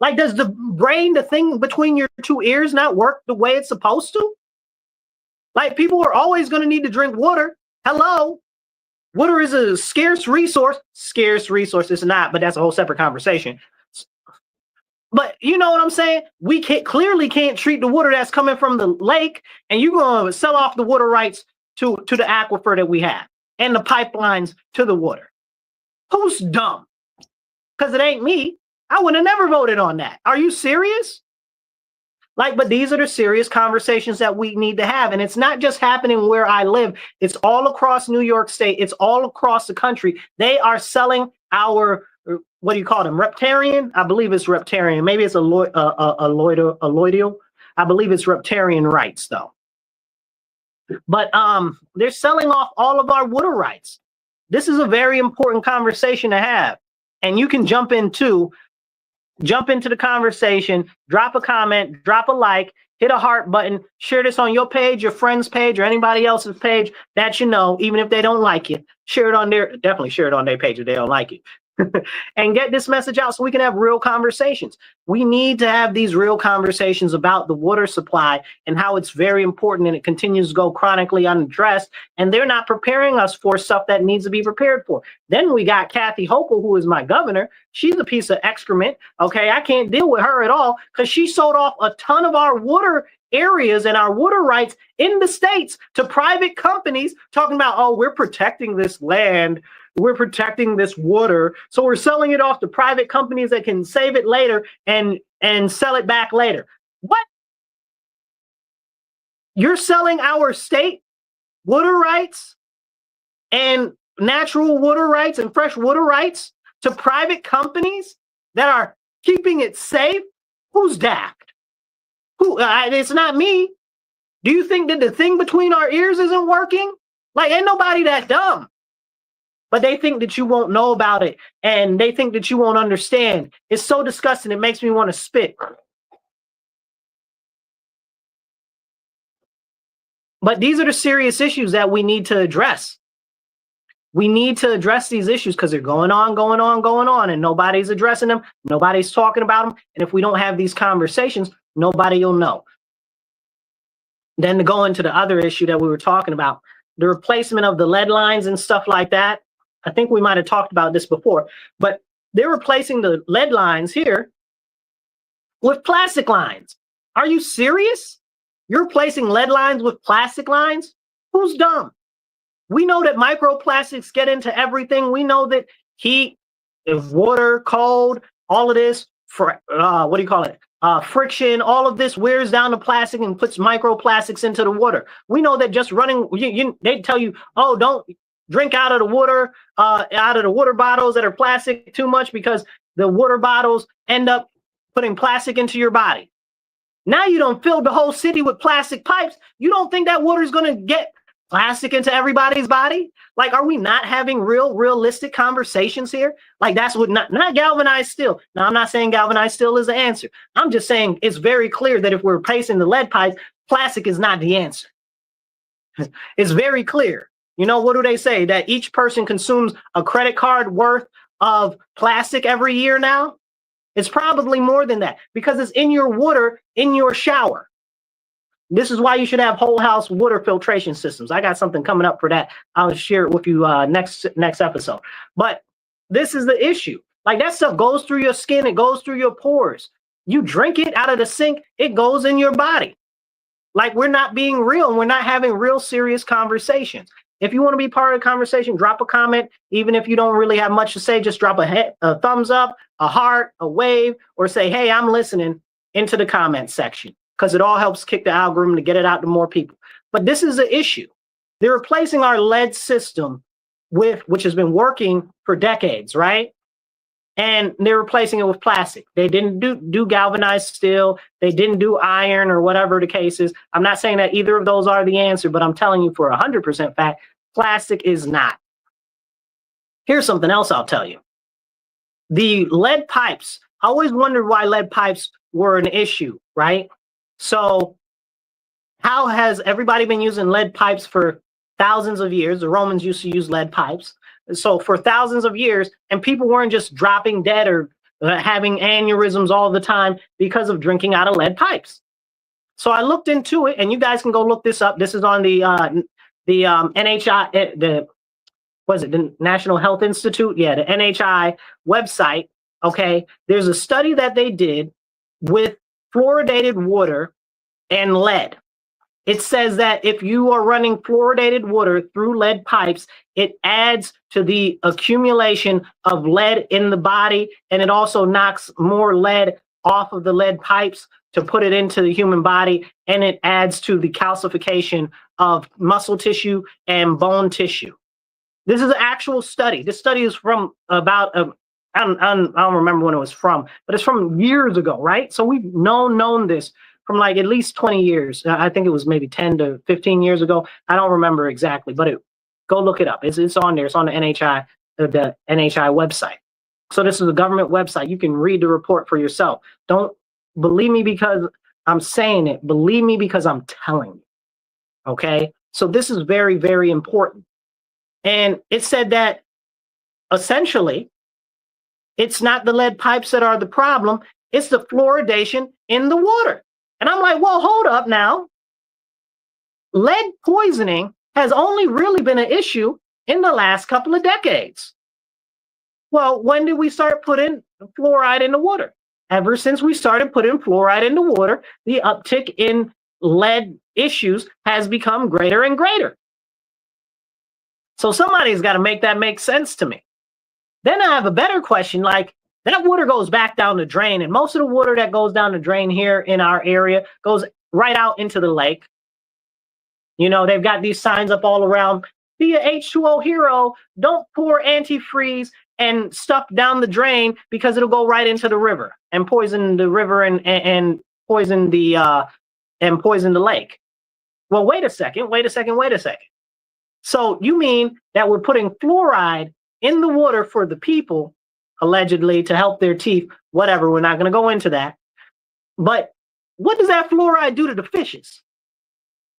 Like, does the brain, the thing between your 2 ears, not work the way it's supposed to? Like, people are always going to need to drink water. Hello. Water is a scarce resource. Scarce resource is not, but that's a whole separate conversation. But you know what I'm saying? We clearly can't treat the water that's coming from the lake, and you're going to sell off the water rights to the aquifer that we have and the pipelines to the water. Who's dumb? Because it ain't me. I would have never voted on that. Are you serious? Like, but these are the serious conversations that we need to have. And it's not just happening where I live. It's all across New York State. It's all across the country. They are selling our, what do you call them? Reptarian? I believe it's reptarian. Maybe it's alloidial. I believe it's reptarian rights, though. But they're selling off all of our water rights. This is a very important conversation to have. And you can jump into the conversation, drop a comment, drop a like, hit a heart button, share this on your page, your friend's page, or anybody else's page that you know, even if they don't like you. Share it on definitely share it on their page if they don't like you. and get this message out so we can have real conversations. We need to have these real conversations about the water supply and how it's very important and it continues to go chronically unaddressed. And they're not preparing us for stuff that needs to be prepared for. Then we got Kathy Hochul, who is my governor. She's a piece of excrement. Okay, I can't deal with her at all because she sold off a ton of our water areas and our water rights in the states to private companies talking about, oh, we're protecting this land. We're protecting this water, so we're selling it off to private companies that can save it later and sell it back later. What? You're selling our state water rights and natural water rights and fresh water rights to private companies that are keeping it safe? Who's daft? Who? It's not me. Do you think that the thing between our ears isn't working? Like, ain't nobody that dumb. But they think that you won't know about it and they think that you won't understand. It's so disgusting. It makes me want to spit. But these are the serious issues that we need to address. We need to address these issues because they're going on, and nobody's addressing them. Nobody's talking about them. And if we don't have these conversations, nobody will know. Then to go into the other issue that we were talking about, the replacement of the lead lines and stuff like that. I think we might have talked about this before, but they're replacing the lead lines here with plastic lines. Are you serious? You're replacing lead lines with plastic lines? Who's dumb? We know that microplastics get into everything. We know that heat, water, cold, all of this, what do you call it? Friction, all of this wears down the plastic and puts microplastics into the water. We know that just running, they tell you, oh, don't drink out of the water bottles that are plastic too much because the water bottles end up putting plastic into your body. Now you don't fill the whole city with plastic pipes. You don't think that water is going to get plastic into everybody's body? Like, are we not having realistic conversations here? Like, that's what not galvanized steel. Now, I'm not saying galvanized steel is the answer. I'm just saying it's very clear that if we're replacing the lead pipes, plastic is not the answer. It's very clear. You know, what do they say? That each person consumes a credit card worth of plastic every year now? It's probably more than that because it's in your water, in your shower. This is why you should have whole house water filtration systems. I got something coming up for that. I'll share it with you next episode. But this is the issue. Like, that stuff goes through your skin. It goes through your pores. You drink it out of the sink. It goes in your body. Like, we're not being real and we're not having real serious conversations. If you want to be part of the conversation, drop a comment. Even if you don't really have much to say, just drop a thumbs up, a heart, a wave, or say, hey, I'm listening into the comment section, because it all helps kick the algorithm to get it out to more people. But this is the issue. They're replacing our lead system which has been working for decades, right? And they're replacing it with plastic. They didn't do galvanized steel. They didn't do iron or whatever the case is. I'm not saying that either of those are the answer, but I'm telling you for 100% fact, plastic is not. Here's something else I'll tell you. The lead pipes, I always wondered why lead pipes were an issue, right? So how has everybody been using lead pipes for thousands of years? The Romans used to use lead pipes. So for thousands of years, and people weren't just dropping dead or having aneurysms all the time because of drinking out of lead pipes. So I looked into it, and you guys can go look this up. This is on the NHI, the National Health Institute? Yeah, the NHI website. Okay, there's a study that they did with fluoridated water and lead. It says that if you are running fluoridated water through lead pipes, it adds to the accumulation of lead in the body, and it also knocks more lead off of the lead pipes to put it into the human body, and it adds to the calcification of muscle tissue and bone tissue. This is an actual study. This study is from about, I don't remember when it was from, but it's from years ago, right? So we've known this from like at least 20 years. I think it was maybe 10 to 15 years ago. I don't remember exactly, but go look it up. It's on there. It's on the NHI website. So this is a government website. You can read the report for yourself. Don't believe me because I'm saying it. Believe me because I'm telling you. Okay? So this is very, very important. And it said that essentially It's not the lead pipes that are the problem. It's the fluoridation in the water. And I'm like, well, hold up now. Lead poisoning has only really been an issue in the last couple of decades. Well, when did we start putting fluoride in the water? Ever since we started putting fluoride in the water, the uptick in lead issues has become greater and greater. So somebody's got to make that make sense to me. Then I have a better question, like that water goes back down the drain, and most of the water that goes down the drain here in our area goes right out into the lake. You know, they've got these signs up all around, be a H2O hero, don't pour antifreeze and stuff down the drain because it'll go right into the river and poison the river and poison the lake. Well, wait a second. So you mean that we're putting fluoride in the water for the people, allegedly, to help their teeth, whatever, we're not going to go into that. But what does that fluoride do to the fishes?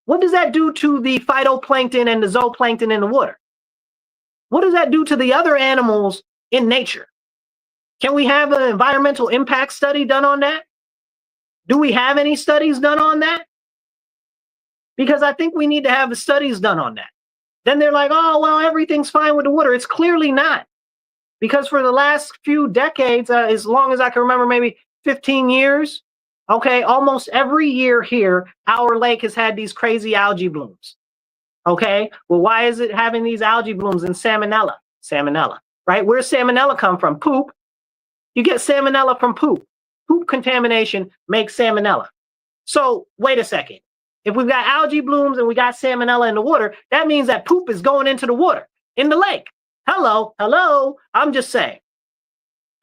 What does that do to the phytoplankton and the zooplankton in the water? What does that do to the other animals in nature? Can we have an environmental impact study done on that? Do we have any studies done on that? Because I think we need to have the studies done on that. Then they're like, oh, well, everything's fine with the water. It's clearly not. Because for the last few decades, as long as I can remember, maybe 15 years, okay, almost every year here, our lake has had these crazy algae blooms. Okay, well, why is it having these algae blooms in salmonella? Salmonella, right? Where's salmonella come from? Poop. You get salmonella from poop. Poop contamination makes salmonella. So wait a second. If we've got algae blooms and we got salmonella in the water, that means that poop is going into the water, in the lake. Hello. I'm just saying.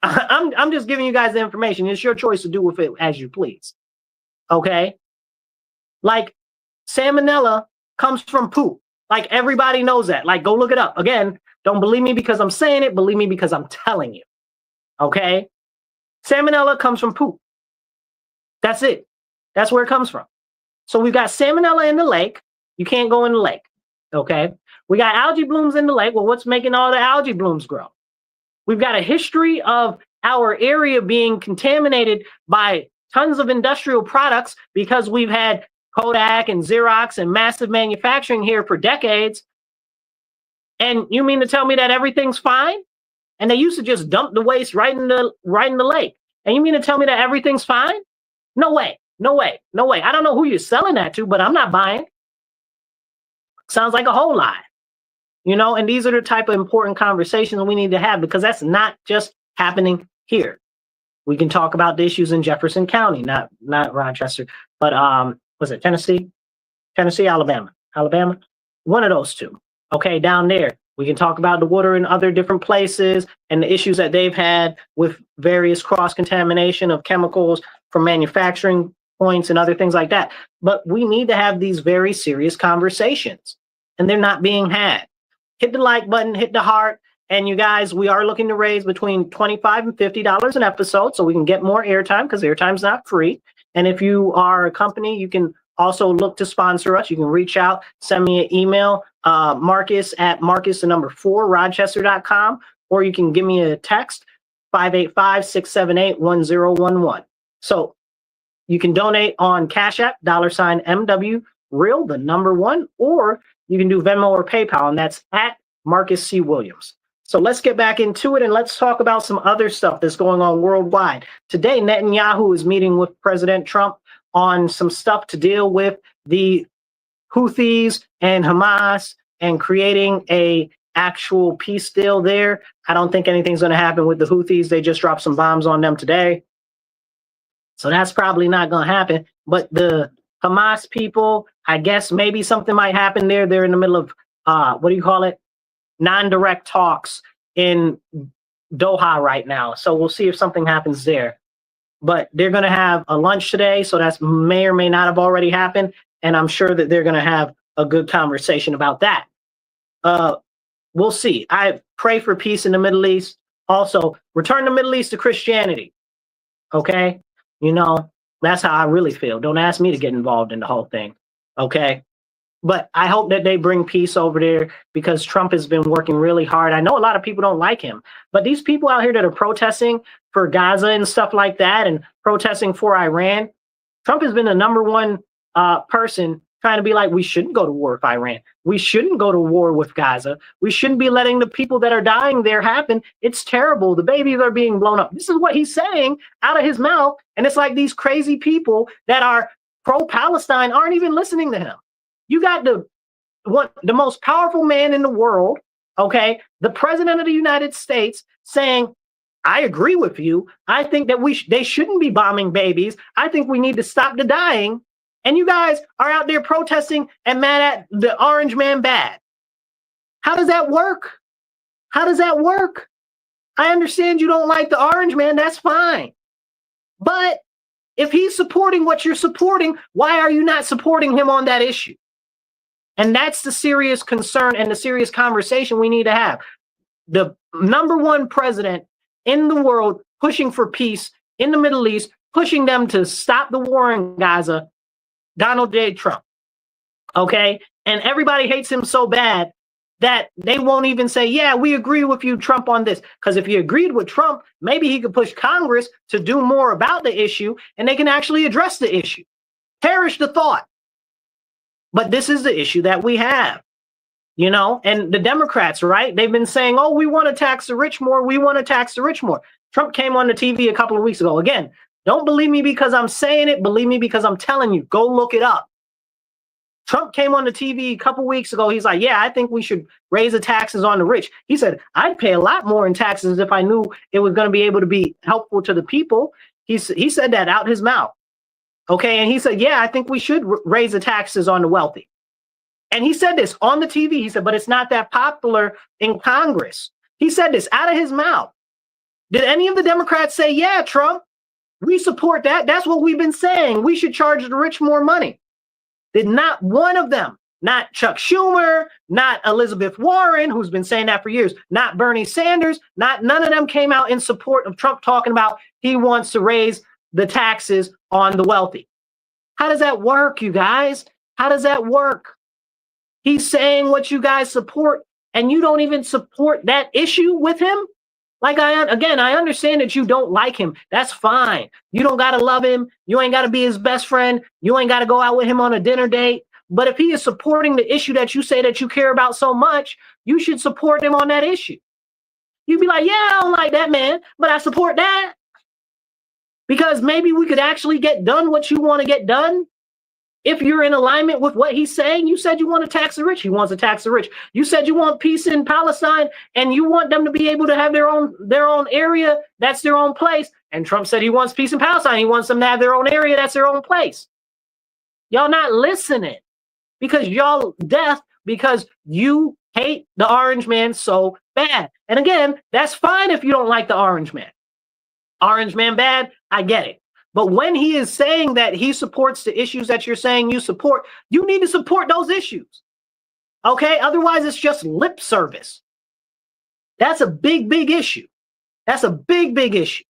I'm just giving you guys the information. It's your choice to do with it as you please. Okay? Like, salmonella comes from poop. Like, everybody knows that. Like, go look it up. Again, don't believe me because I'm saying it. Believe me because I'm telling you. Okay? Salmonella comes from poop. That's it. That's where it comes from. So we've got salmonella in the lake. You can't go in the lake. Okay? We got algae blooms in the lake. Well, what's making all the algae blooms grow? We've got a history of our area being contaminated by tons of industrial products because we've had Kodak and Xerox and massive manufacturing here for decades. And you mean to tell me that everything's fine? And they used to just dump the waste right in the lake. And you mean to tell me that everything's fine? No way. I don't know who you're selling that to, but I'm not buying. Sounds like a whole lie. You know, and these are the type of important conversations we need to have because that's not just happening here. We can talk about the issues in Jefferson County, not Rochester, but was it Tennessee, Alabama, one of those two. Okay, down there. We can talk about the water in other different places and the issues that they've had with various cross-contamination of chemicals from manufacturing points and other things like that. But we need to have these very serious conversations, and they're not being had. Hit the like button, hit the heart, and you guys, we are looking to raise between $25 and $50 an episode so we can get more airtime because airtime's not free. And if you are a company, you can also look to sponsor us. You can reach out, send me an email, Marcus@Marcus4Rochester.com, or you can give me a text, 585-678-1011. So you can donate on Cash App, $MW Real, the number 1, or you can do Venmo or PayPal, and that's at Marcus C. Williams. So let's get back into it, and let's talk about some other stuff that's going on worldwide. Today, Netanyahu is meeting with President Trump on some stuff to deal with the Houthis and Hamas and creating a actual peace deal there. I don't think anything's going to happen with the Houthis. They just dropped some bombs on them today. So that's probably not going to happen. But the Hamas people, I guess maybe something might happen there. They're in the middle of, non-direct talks in Doha right now. So we'll see if something happens there. But they're going to have a lunch today. So that may or may not have already happened. And I'm sure that they're going to have a good conversation about that. We'll see. I pray for peace in the Middle East. Also, return the Middle East to Christianity. Okay? You know, that's how I really feel. Don't ask me to get involved in the whole thing. Okay? But I hope that they bring peace over there because Trump has been working really hard. I know a lot of people don't like him, but these people out here that are protesting for Gaza and stuff like that and protesting for Iran, Trump has been the number one person trying to be like, we shouldn't go to war with Iran. We shouldn't go to war with Gaza. We shouldn't be letting the people that are dying there happen. It's terrible. The babies are being blown up. This is what he's saying out of his mouth. And it's like these crazy people that are pro-Palestine aren't even listening to him. You got the most powerful man in the world, okay, the president of the United States saying, I agree with you. I think that they shouldn't be bombing babies. I think we need to stop the dying. And you guys are out there protesting and mad at the orange man bad. How does that work? How does that work? I understand you don't like the orange man. That's fine. But if he's supporting what you're supporting, why are you not supporting him on that issue? And that's the serious concern and the serious conversation we need to have. The number one president in the world pushing for peace in the Middle East, pushing them to stop the war in Gaza, Donald J. Trump. Okay? And everybody hates him so bad that they won't even say, yeah, we agree with you, Trump, on this. Because if he agreed with Trump, maybe he could push Congress to do more about the issue and they can actually address the issue. Perish the thought. But this is the issue that we have, you know, and the Democrats, right? They've been saying, oh, we want to tax the rich more. We want to tax the rich more. Trump came on the TV a couple of weeks ago. Again, don't believe me because I'm saying it. Believe me because I'm telling you. Go look it up. Trump came on the TV a couple of weeks ago. He's like, yeah, I think we should raise the taxes on the rich. He said, I'd pay a lot more in taxes if I knew it was going to be able to be helpful to the people. He said that out his mouth. Okay, and he said, yeah, I think we should raise the taxes on the wealthy. And he said this on the TV. He said, but it's not that popular in Congress. He said this out of his mouth. Did any of the Democrats say, yeah, Trump, we support that? That's what we've been saying. We should charge the rich more money. Did not one of them, not Chuck Schumer, not Elizabeth Warren, who's been saying that for years, not Bernie Sanders, none of them came out in support of Trump talking about he wants to raise the taxes on the wealthy. How does that work, you guys? How does that work? He's saying what you guys support, and you don't even support that issue with him? Like, I understand that you don't like him. That's fine. You don't got to love him. You ain't got to be his best friend. You ain't got to go out with him on a dinner date. But if he is supporting the issue that you say that you care about so much, you should support him on that issue. You'd be like, yeah, I don't like that man, but I support that. Because maybe we could actually get done what you want to get done. If you're in alignment with what he's saying, you said you want to tax the rich. He wants to tax the rich. You said you want peace in Palestine and you want them to be able to have their own area. That's their own place. And Trump said he wants peace in Palestine. He wants them to have their own area. That's their own place. Y'all not listening because y'all deaf because you hate the orange man so bad. And again, that's fine if you don't like the orange man. Orange man bad, I get it. But when he is saying that he supports the issues that you're saying you support, you need to support those issues. Okay? Otherwise, it's just lip service. That's a big, big issue. That's a big, big issue.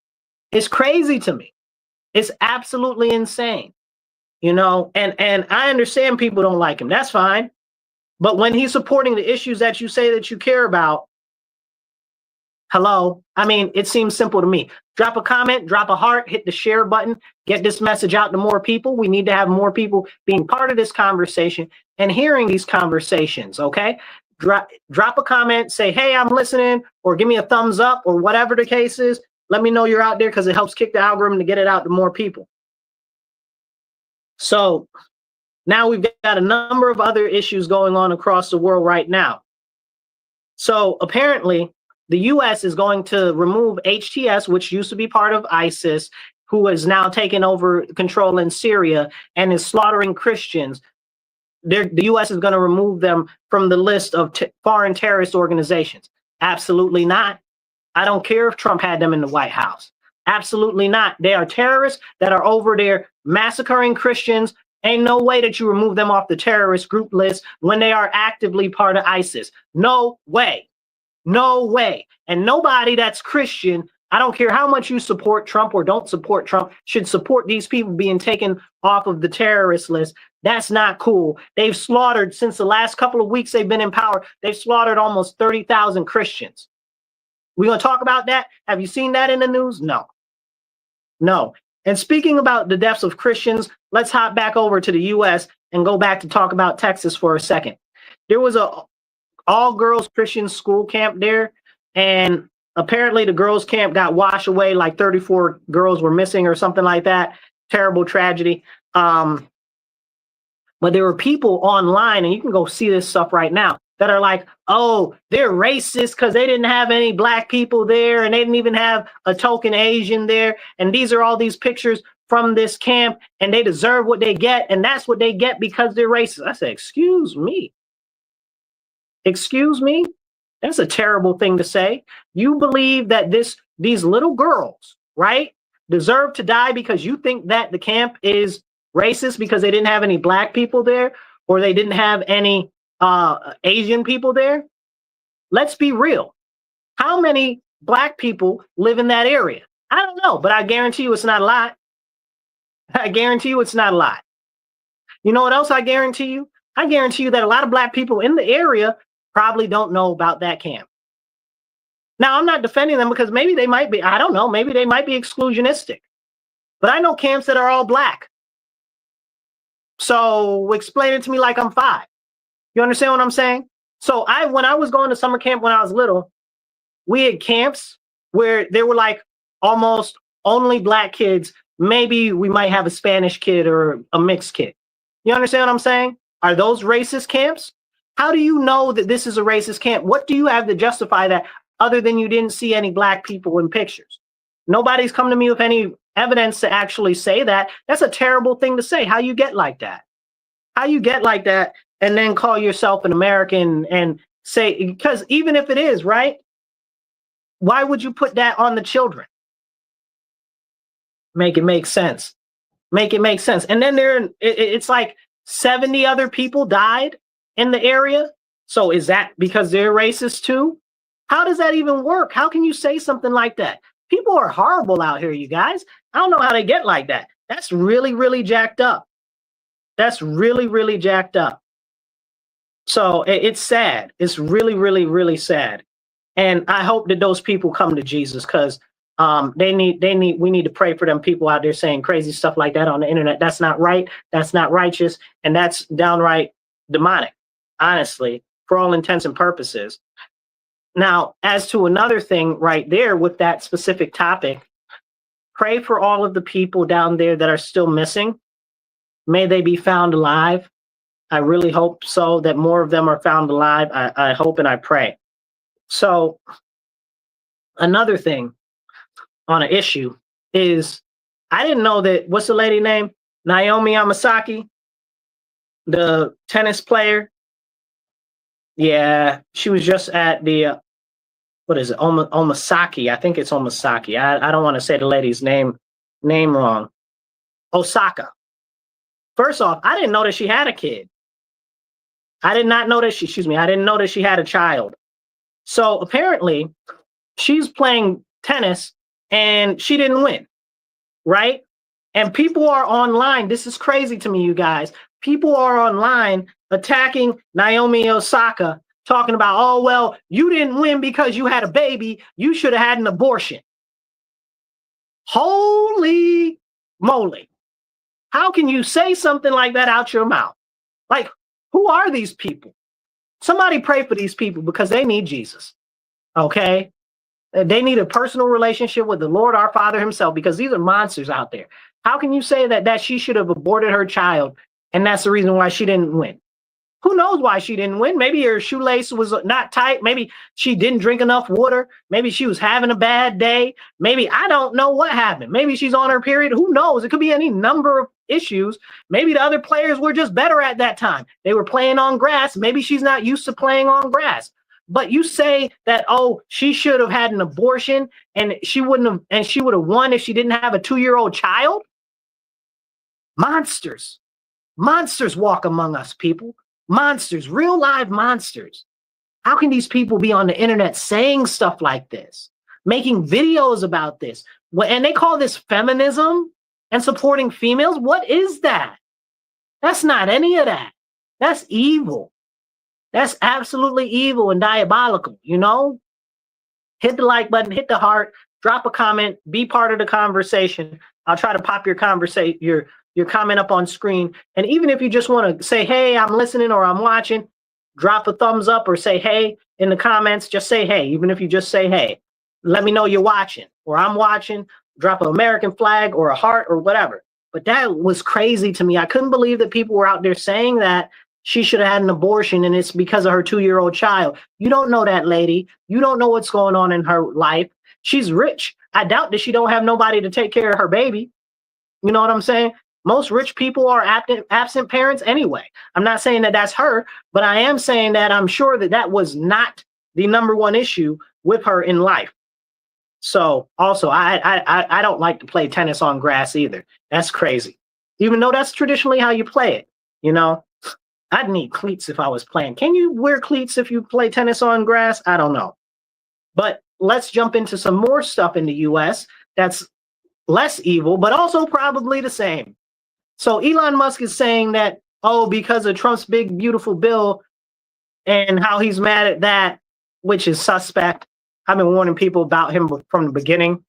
It's crazy to me. It's absolutely insane. You know, and I understand people don't like him. That's fine. But when he's supporting the issues that you say that you care about, hello? I mean, it seems simple to me. Drop a comment, drop a heart, hit the share button, get this message out to more people. We need to have more people being part of this conversation and hearing these conversations, okay? Drop a comment, say, hey, I'm listening, or give me a thumbs up, or whatever the case is. Let me know you're out there because it helps kick the algorithm to get it out to more people. So now we've got a number of other issues going on across the world right now. So apparently, the U.S. is going to remove HTS, which used to be part of ISIS, who is now taking over control in Syria and is slaughtering Christians. The U.S. is going to remove them from the list of foreign terrorist organizations. Absolutely not. I don't care if Trump had them in the White House. Absolutely not. They are terrorists that are over there massacring Christians. Ain't no way that you remove them off the terrorist group list when they are actively part of ISIS. No way. No way. And nobody that's Christian, I don't care how much you support Trump or don't support Trump, should support these people being taken off of the terrorist list. That's not cool. They've slaughtered, since the last couple of weeks they've been in power, they've slaughtered almost 30,000 Christians. We gonna talk about that? Have you seen that in the news? No. No. And speaking about the deaths of Christians, let's hop back over to the US and go back to talk about Texas for a second. There was a all-girls Christian school camp there, and apparently the girls' camp got washed away, like 34 girls were missing or something like that. Terrible tragedy. But there were people online, and you can go see this stuff right now, that are like, oh, they're racist because they didn't have any black people there, and they didn't even have a token Asian there. And these are all these pictures from this camp, and they deserve what they get, and that's what they get because they're racist. I said, excuse me. Excuse me? That's a terrible thing to say. You believe that these little girls, right, deserve to die because you think that the camp is racist because they didn't have any black people there, or they didn't have any Asian people there? Let's be real. How many black people live in that area? I don't know, but I guarantee you it's not a lot. I guarantee you it's not a lot. You know what else I guarantee you? I guarantee you that a lot of black people in the area probably don't know about that camp. Now, I'm not defending them because maybe they might be, I don't know, maybe they might be exclusionistic. But I know camps that are all black. So explain it to me like I'm 5. You understand what I'm saying? So when I was going to summer camp when I was little, we had camps where there were like almost only black kids. Maybe we might have a Spanish kid or a mixed kid. You understand what I'm saying? Are those racist camps? How do you know that this is a racist camp? What do you have to justify that other than you didn't see any black people in pictures? Nobody's come to me with any evidence to actually say that. That's a terrible thing to say. How you get like that? How you get like that and then call yourself an American and say, because even if it is, right? Why would you put that on the children? Make it make sense. Make it make sense. And then it's like 70 other people died in the area. So is that because they're racist too? How does that even work? How can you say something like that? People are horrible out here, you guys. I don't know how they get like that. That's really, really jacked up. That's really, really jacked up. So it's sad. It's really, really, really sad. And I hope that those people come to Jesus, because we need to pray for them people out there saying crazy stuff like that on the internet. That's not right. That's not righteous. And that's downright demonic, honestly, for all intents and purposes. Now, as to another thing right there with that specific topic, pray for all of the people down there that are still missing. May they be found alive. I really hope so, that more of them are found alive. I hope and I pray. So another thing on an issue is, I didn't know that, what's the lady name? Naomi Yamasaki, the tennis player. Yeah, she was just at the, what is it? Omasaki. I think it's Omasaki. I don't want to say the lady's name wrong. Osaka. First off, I didn't know that she had a kid. I did not know that I didn't know that she had a child. So apparently she's playing tennis and she didn't win, right? And people are online. This is crazy to me, you guys. People are online attacking Naomi Osaka, talking about, oh, well, you didn't win because you had a baby. You should have had an abortion. Holy moly. How can you say something like that out your mouth? Like, who are these people? Somebody pray for these people, because they need Jesus, okay? They need a personal relationship with the Lord, our Father himself, because these are monsters out there. How can you say that she should have aborted her child, and that's the reason why she didn't win? Who knows why she didn't win? Maybe her shoelace was not tight. Maybe she didn't drink enough water. Maybe she was having a bad day. Maybe, I don't know what happened. Maybe she's on her period. Who knows? It could be any number of issues. Maybe the other players were just better at that time. They were playing on grass. Maybe she's not used to playing on grass. But you say that, oh, she should have had an abortion and she would have won if she didn't have a 2-year-old child? Monsters. Monsters walk among us, people. Monsters, real live monsters. How can these people be on the internet saying stuff like this, making videos about this? And they call this feminism and supporting females? What is that? That's not any of that. That's evil. That's absolutely evil and diabolical, you know? Hit the like button, hit the heart, drop a comment, be part of the conversation. I'll try to pop your your comment up on screen. And even if you just want to say, hey, I'm listening or I'm watching, drop a thumbs up or say, hey, in the comments, just say, hey, even if you just say, hey, let me know you're watching or I'm watching, drop an American flag or a heart or whatever. But that was crazy to me. I couldn't believe that people were out there saying that she should have had an abortion and it's because of her 2-year-old child. You don't know that lady. You don't know what's going on in her life. She's rich. I doubt that she don't have nobody to take care of her baby. You know what I'm saying? Most rich people are absent parents anyway. I'm not saying that that's her, but I am saying that I'm sure that that was not the number one issue with her in life. So also, I don't like to play tennis on grass either. That's crazy. Even though that's traditionally how you play it, you know? I'd need cleats if I was playing. Can you wear cleats if you play tennis on grass? I don't know. But let's jump into some more stuff in the US that's less evil, but also probably the same. So Elon Musk is saying that, oh, because of Trump's big, beautiful bill and how he's mad at that, which is suspect. I've been warning people about him from the beginning.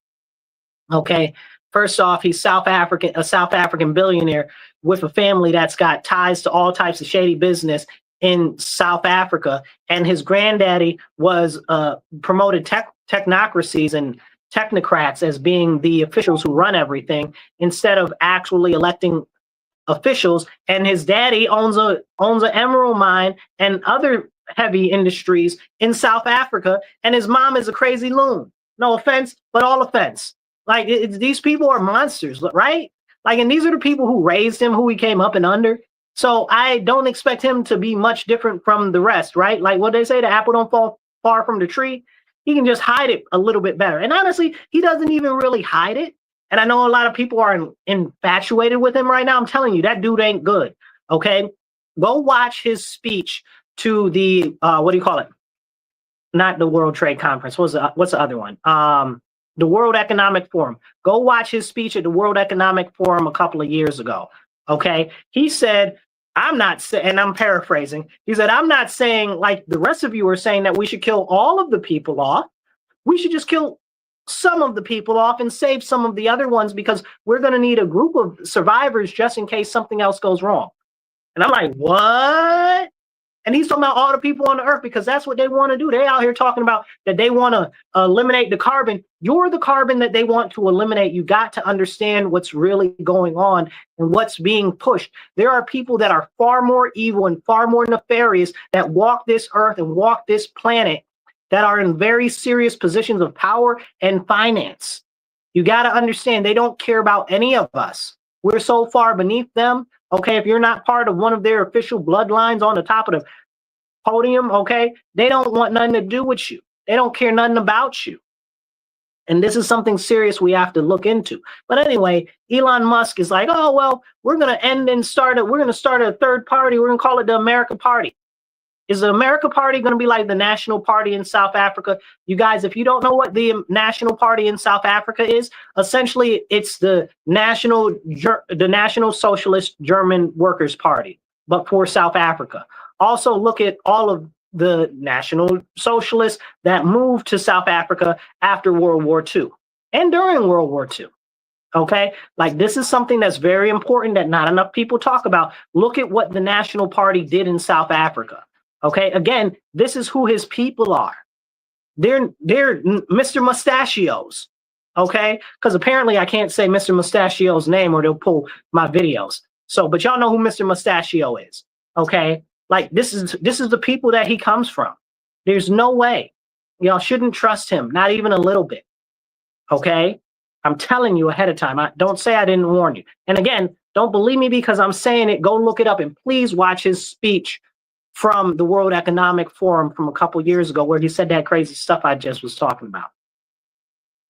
Okay. First off, he's a South African billionaire with a family that's got ties to all types of shady business in South Africa. And his granddaddy was promoted technocracies and technocrats as being the officials who run everything instead of actually electing officials. And his daddy owns an emerald mine and other heavy industries in South Africa. And his mom is a crazy loon. No offense, but all offense. Like these people are monsters, right? Like, and these are the people who raised him, who he came up and under. So I don't expect him to be much different from the rest, right? Like what they say, the apple don't fall far from the tree. He can just hide it a little bit better. And honestly, he doesn't even really hide it. And I know a lot of people are infatuated with him right now. I'm telling you, that dude ain't good. Okay, go watch his speech to the what do you call it? Not the World Trade Conference. What's the other one? The World Economic Forum. Go watch his speech at the World Economic Forum a couple of years ago. Okay. He said, I'm not saying, and I'm paraphrasing, he said, I'm not saying like the rest of you are saying that we should kill all of the people off. We should just kill some of the people off and save some of the other ones because we're going to need a group of survivors just in case something else goes wrong. And I'm like, what? And he's talking about all the people on the earth because that's what they want to do. They out here talking about that they want to eliminate the carbon. You're the carbon that they want to eliminate. You got to understand what's really going on and what's being pushed. There are people that are far more evil and far more nefarious that walk this earth and walk this planet that are in very serious positions of power and finance. You got to understand they don't care about any of us. We're so far beneath them. Okay, if you're not part of one of their official bloodlines on the top of the podium, okay, they don't want nothing to do with you. They don't care nothing about you. And this is something serious we have to look into. But anyway, Elon Musk is like, oh, well, we're going to start a third party. We're going to call it the America Party. Is the America Party going to be like the National Party in South Africa? You guys, if you don't know what the National Party in South Africa is, essentially it's the National Socialist German Workers' Party, but for South Africa. Also look at all of the National Socialists that moved to South Africa after World War II and during World War II. Okay, like this is something that's very important that not enough people talk about. Look at what the National Party did in South Africa. Okay, again, this is who his people are. They're Mr. Mustachios. Okay, because apparently I can't say Mr. Mustachio's name or they'll pull my videos. So, but y'all know who Mr. Mustachio is. Okay, like this is the people that he comes from. There's no way. Y'all shouldn't trust him, not even a little bit. Okay, I'm telling you ahead of time. Don't say I didn't warn you. And again, don't believe me because I'm saying it. Go look it up and please watch his speech from the World Economic Forum from a couple years ago where he said that crazy stuff I just was talking about.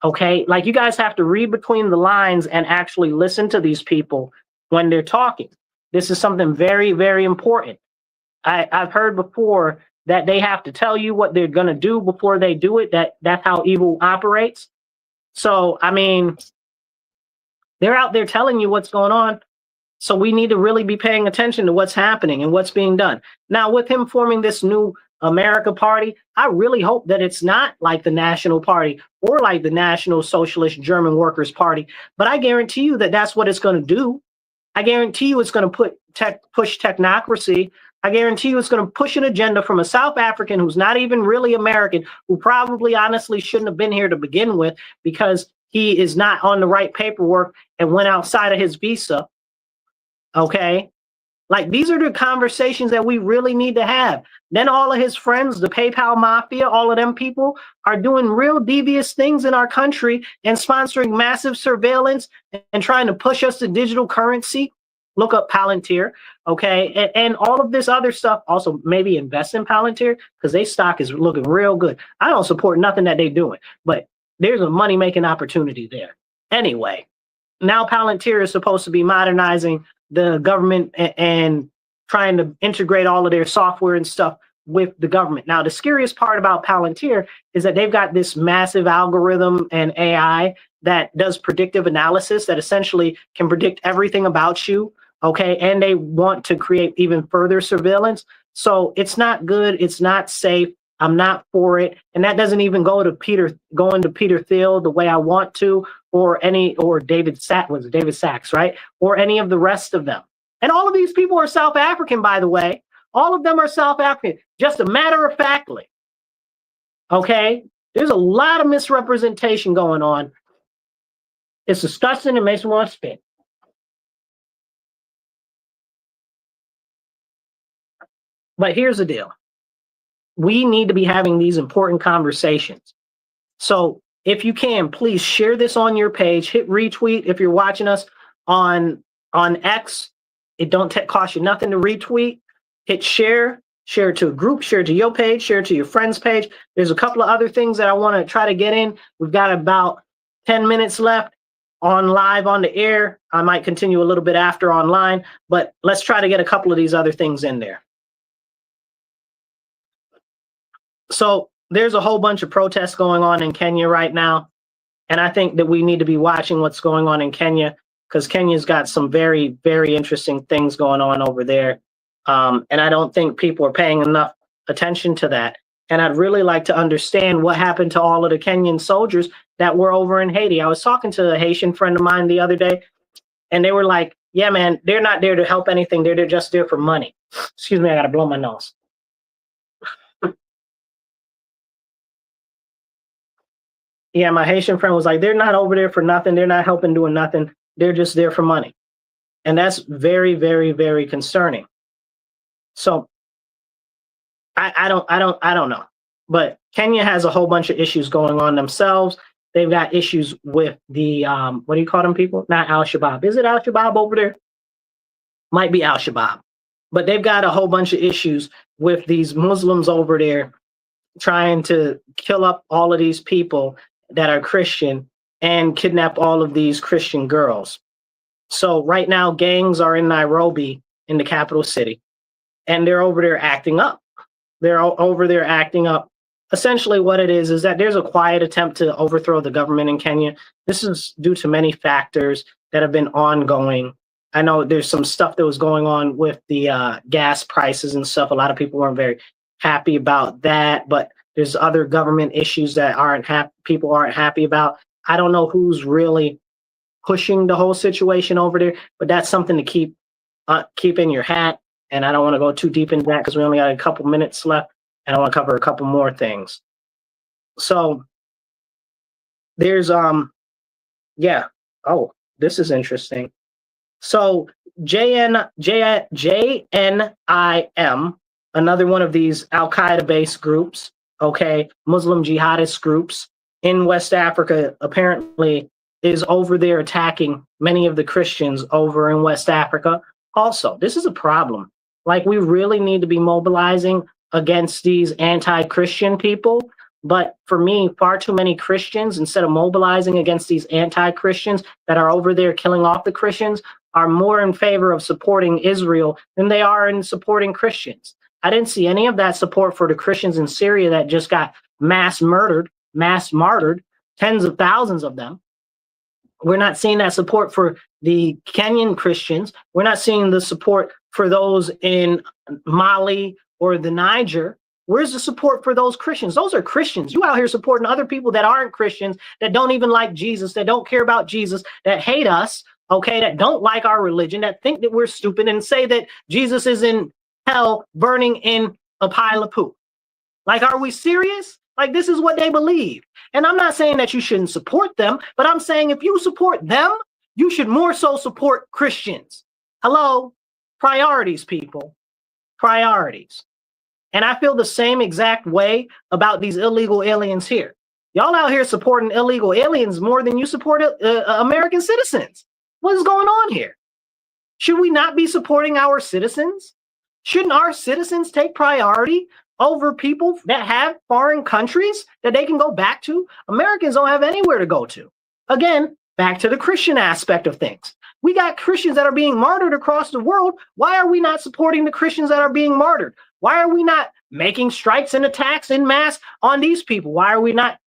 Okay, like you guys have to read between the lines and actually listen to these people when they're talking. This is something very, very important. I've heard before that they have to tell you what they're going to do before they do it. That's how evil operates. So, I mean, they're out there telling you what's going on. So we need to really be paying attention to what's happening and what's being done. Now, with him forming this new America Party, I really hope that it's not like the National Party or like the National Socialist German Workers' Party, but I guarantee you that that's what it's going to do. I guarantee you it's going to push technocracy. I guarantee you it's going to push an agenda from a South African who's not even really American, who probably honestly shouldn't have been here to begin with because he is not on the right paperwork and went outside of his visa. Okay? Like, these are the conversations that we really need to have. Then all of his friends, the PayPal mafia, all of them people are doing real devious things in our country and sponsoring massive surveillance and trying to push us to digital currency. Look up Palantir, okay? And all of this other stuff. Also, maybe invest in Palantir because their stock is looking real good. I don't support nothing that they're doing, but there's a money-making opportunity there. Anyway, now Palantir is supposed to be modernizing the government and trying to integrate all of their software and stuff with the government. Now, the scariest part about Palantir is that they've got this massive algorithm and AI that does predictive analysis that essentially can predict everything about you, okay? And they want to create even further surveillance. So it's not good. It's not safe. I'm not for it. And that doesn't even go into Peter Thiel the way I want to, or David Sachs, right? Or any of the rest of them. And all of these people are South African, by the way. All of them are South African, just a matter of factly. Okay? There's a lot of misrepresentation going on. It's disgusting. It makes me want to spit. But here's the deal. We need to be having these important conversations. So if you can, please share this on your page, hit retweet. If you're watching us on X, it don't cost you nothing to retweet. Hit share it to a group, share it to your page, share it to your friend's page. There's a couple of other things that I want to try to get in. We've got about 10 minutes left on live on the air. I might continue a little bit after online, but let's try to get a couple of these other things in there. So there's a whole bunch of protests going on in Kenya right now. And I think that we need to be watching what's going on in Kenya because Kenya's got some very, very interesting things going on over there. And I don't think people are paying enough attention to that. And I'd really like to understand what happened to all of the Kenyan soldiers that were over in Haiti. I was talking to a Haitian friend of mine the other day, and they were like, yeah, man, they're not there to help anything. They're just there for money. Excuse me, I got to blow my nose. Yeah, my Haitian friend was like, they're not over there for nothing. They're not helping doing nothing. They're just there for money. And that's very, very, very concerning. So I don't know. But Kenya has a whole bunch of issues going on themselves. They've got issues with the, what do you call them people? Not Al-Shabaab. Is it Al-Shabaab over there? Might be Al-Shabaab. But they've got a whole bunch of issues with these Muslims over there trying to kill up all of these people that are Christian and kidnap all of these Christian girls. So right now, gangs are in Nairobi, in the capital city, and they're over there acting up. They're over there acting up. Essentially what it is that there's a quiet attempt to overthrow the government in Kenya. This is due to many factors that have been ongoing. I know there's some stuff that was going on with the gas prices and stuff. A lot of people weren't very happy about that, but there's other government issues that people aren't happy about. I don't know who's really pushing the whole situation over there, but that's something to keep in your hat. And I don't want to go too deep into that because we only got a couple minutes left, and I want to cover a couple more things. So there's yeah. Oh, this is interesting. So JNIM, another one of these Al-Qaeda based groups, okay, Muslim jihadist groups in West Africa, apparently is over there attacking many of the Christians over in West Africa. Also, this is a problem. Like, we really need to be mobilizing against these anti-Christian people. But for me, far too many Christians, instead of mobilizing against these anti-Christians that are over there killing off the Christians, are more in favor of supporting Israel than they are in supporting Christians. I didn't see any of that support for the Christians in Syria that just got mass martyred, tens of thousands of them. We're not seeing that support for the Kenyan Christians. We're not seeing the support for those in Mali or the Niger. Where's the support for those Christians? Those are Christians. You out here supporting other people that aren't Christians, that don't even like Jesus, that don't care about Jesus, that hate us, okay, that don't like our religion, that think that we're stupid and say that Jesus is in hell burning in a pile of poop. Like, are we serious? Like, this is what they believe. And I'm not saying that you shouldn't support them, but I'm saying if you support them, you should more so support Christians. Hello? Priorities, people. Priorities. And I feel the same exact way about these illegal aliens here. Y'all out here supporting illegal aliens more than you support American citizens. What is going on here? Should we not be supporting our citizens? Shouldn't our citizens take priority over people that have foreign countries that they can go back to? Americans don't have anywhere to go to. Again, back to the Christian aspect of things. We got Christians that are being martyred across the world. Why are we not supporting the Christians that are being martyred? Why are we not making strikes and attacks en masse on these people? Why are we not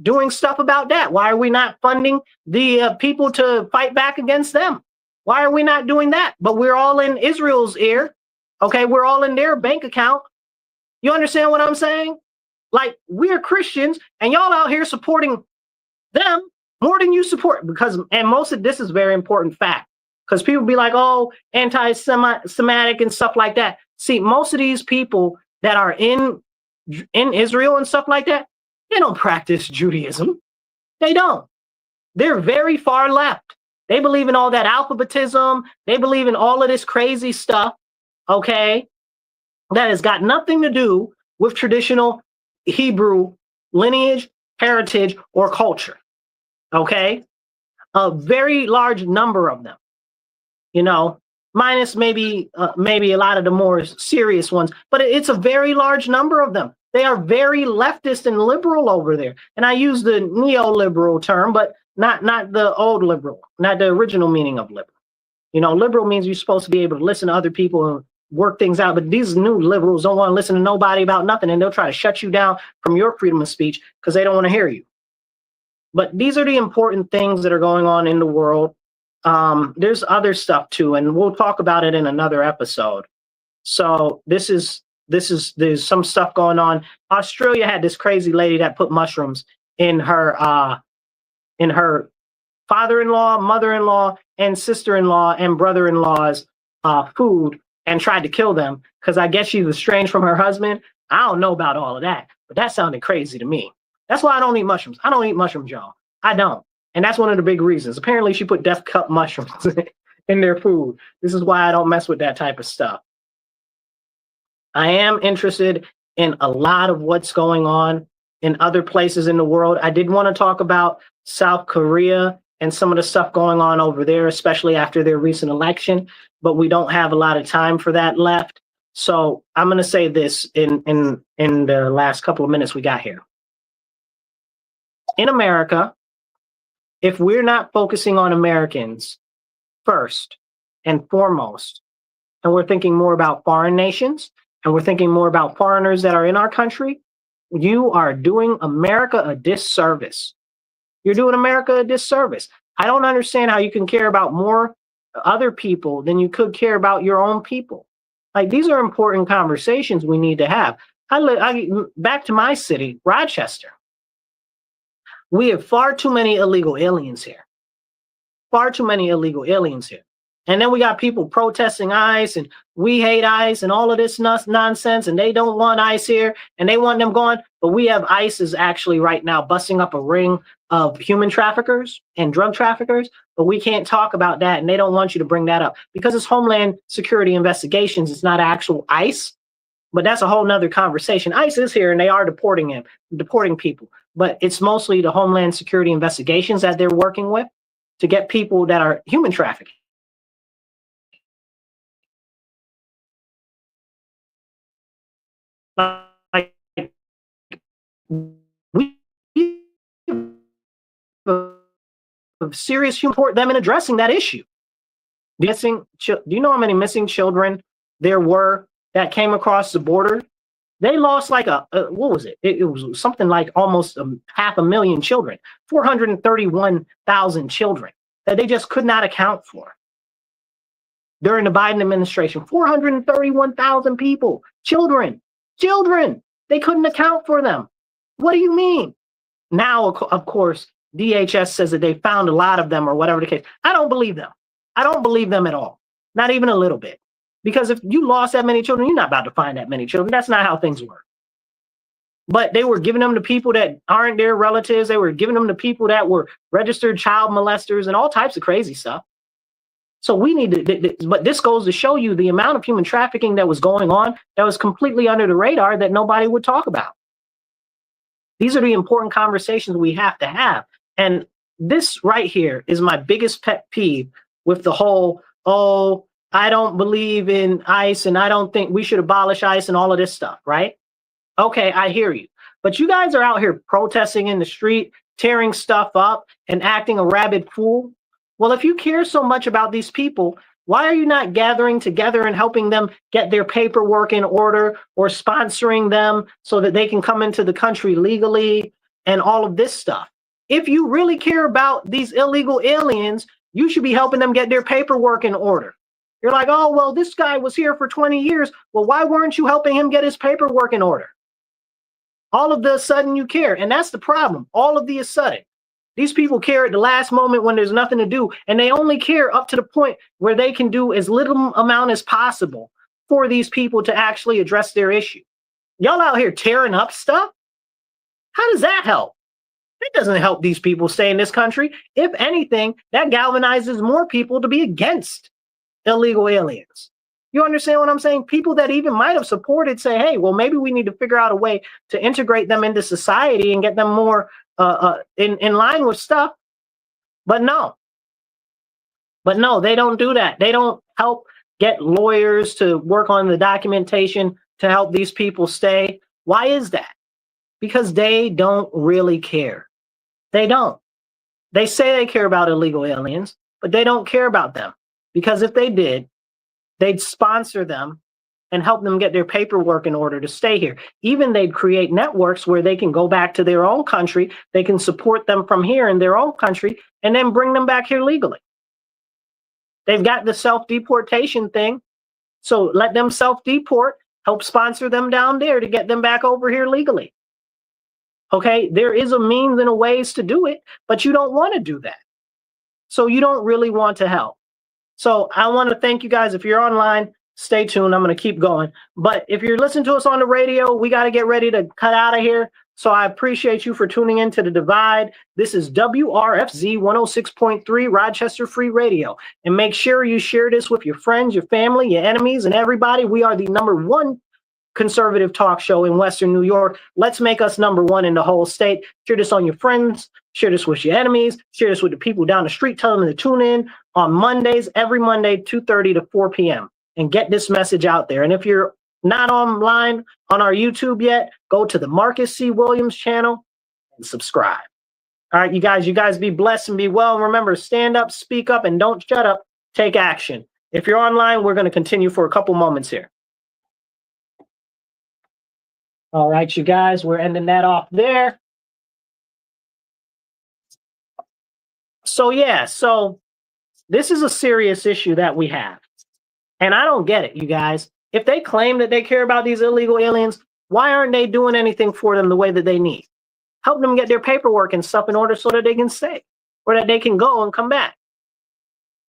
doing stuff about that? Why are we not funding the people to fight back against them? Why are we not doing that? But we're all in Israel's ear. Okay, we're all in their bank account. You understand what I'm saying? Like, we're Christians and y'all out here supporting them more than you support, because, and most of this is very important fact, because people be like, oh, anti-Semitic and stuff like that. See, most of these people that are in Israel and stuff like that, they don't practice Judaism. They don't. They're very far left. They believe in all that alphabetism. They believe in all of this crazy stuff, okay, that has got nothing to do with traditional Hebrew lineage, heritage, or culture, okay? A very large number of them, you know, minus maybe a lot of the more serious ones, but it's a very large number of them. They are very leftist and liberal over there. And I use the neoliberal term, but not the old liberal, not the original meaning of liberal. You know, liberal means you're supposed to be able to listen to other people and work things out. But these new liberals don't want to listen to nobody about nothing, and they'll try to shut you down from your freedom of speech because they don't want to hear you. But these are the important things that are going on in the world. There's other stuff too, and we'll talk about it in another episode. So there's some stuff going on. Australia had this crazy lady that put mushrooms in her father-in-law, mother-in-law, and sister-in-law and brother-in-law's food, and tried to kill them because I guess she's estranged from her husband. I don't know about all of that, but that sounded crazy to me. That's why I don't eat mushrooms. I don't eat mushrooms, y'all. I don't. And that's one of the big reasons. Apparently she put death cup mushrooms in their food. This is why I don't mess with that type of stuff. I am interested in a lot of what's going on in other places in the world. I did want to talk about South Korea and some of the stuff going on over there, especially after their recent election, but we don't have a lot of time for that left. So I'm going to say this in the last couple of minutes we got here. In America, if we're not focusing on Americans first and foremost, and we're thinking more about foreign nations, and we're thinking more about foreigners that are in our country, you are doing America a disservice. You're doing America a disservice. I don't understand how you can care about more other people than you could care about your own people. Like, these are important conversations we need to have. Back to my city, Rochester. We have far too many illegal aliens here. Far too many illegal aliens here. And then we got people protesting ICE and we hate ICE and all of this nonsense, and they don't want ICE here and they want them gone. But we have ICE is actually right now busting up a ring of human traffickers and drug traffickers, but we can't talk about that, and they don't want you to bring that up because it's Homeland Security investigations. It's not actual ICE, but that's a whole nother conversation. ICE is here and they are deporting people, but it's mostly the Homeland Security investigations that they're working with to get people that are human trafficking. Like, we serious support them in addressing that issue. Do you know how many missing children there were that came across the border? They lost like what was it? It was something like almost 500,000 children, 431,000 children that they just could not account for during the Biden administration. 431,000 people, children, they couldn't account for them. What do you mean? Now, of course, DHS says that they found a lot of them or whatever the case. I don't believe them. I don't believe them at all. Not even a little bit. Because if you lost that many children, you're not about to find that many children. That's not how things work. But they were giving them to people that aren't their relatives. They were giving them to people that were registered child molesters and all types of crazy stuff. So we need to, but this goes to show you the amount of human trafficking that was going on that was completely under the radar that nobody would talk about. These are the important conversations we have to have. And this right here is my biggest pet peeve with the whole, oh, I don't believe in ICE and I don't think we should abolish ICE and all of this stuff, right? Okay, I hear you. But you guys are out here protesting in the street, tearing stuff up and acting a rabid fool. Well, if you care so much about these people, why are you not gathering together and helping them get their paperwork in order or sponsoring them so that they can come into the country legally and all of this stuff? If you really care about these illegal aliens, you should be helping them get their paperwork in order. You're like, oh, well, this guy was here for 20 years. Well, why weren't you helping him get his paperwork in order? All of the sudden you care. And that's the problem. All of the sudden. These people care at the last moment when there's nothing to do. And they only care up to the point where they can do as little amount as possible for these people to actually address their issue. Y'all out here tearing up stuff? How does that help? It doesn't help these people stay in this country. If anything, that galvanizes more people to be against illegal aliens. You understand what I'm saying? People that even might have supported say, hey, well, maybe we need to figure out a way to integrate them into society and get them more in line with stuff. But no, they don't do that. They don't help get lawyers to work on the documentation to help these people stay. Why is that? Because they don't really care. They don't. They say they care about illegal aliens, but they don't care about them. Because if they did, they'd sponsor them and help them get their paperwork in order to stay here. Even they'd create networks where they can go back to their own country. They can support them from here in their own country and then bring them back here legally. They've got the self-deportation thing. So let them self-deport, help sponsor them down there to get them back over here legally. Okay, there is a means and a ways to do it, but you don't want to do that. So you don't really want to help. So I want to thank you guys. If you're online, stay tuned. I'm going to keep going. But if you're listening to us on the radio, we got to get ready to cut out of here. So I appreciate you for tuning in to The Divide. This is WRFZ 106.3 Rochester Free Radio. And make sure you share this with your friends, your family, your enemies, and everybody. We are the #1 conservative talk show in Western New York. Let's make us #1 in the whole state. Share this on your friends. Share this with your enemies. Share this with the people down the street. Tell them to tune in on Mondays, every Monday, 2:30 to 4 p.m. and get this message out there. And if you're not online on our YouTube yet, go to the Marcus C. Williams channel and subscribe. All right, you guys be blessed and be well. And remember, stand up, speak up, and don't shut up. Take action. If you're online, we're going to continue for a couple moments here. All right, you guys, we're ending that off there. So, yeah, so this is a serious issue that we have. And I don't get it, you guys. If they claim that they care about these illegal aliens, why aren't they doing anything for them the way that they need? Help them get their paperwork and stuff in order so that they can stay or that they can go and come back.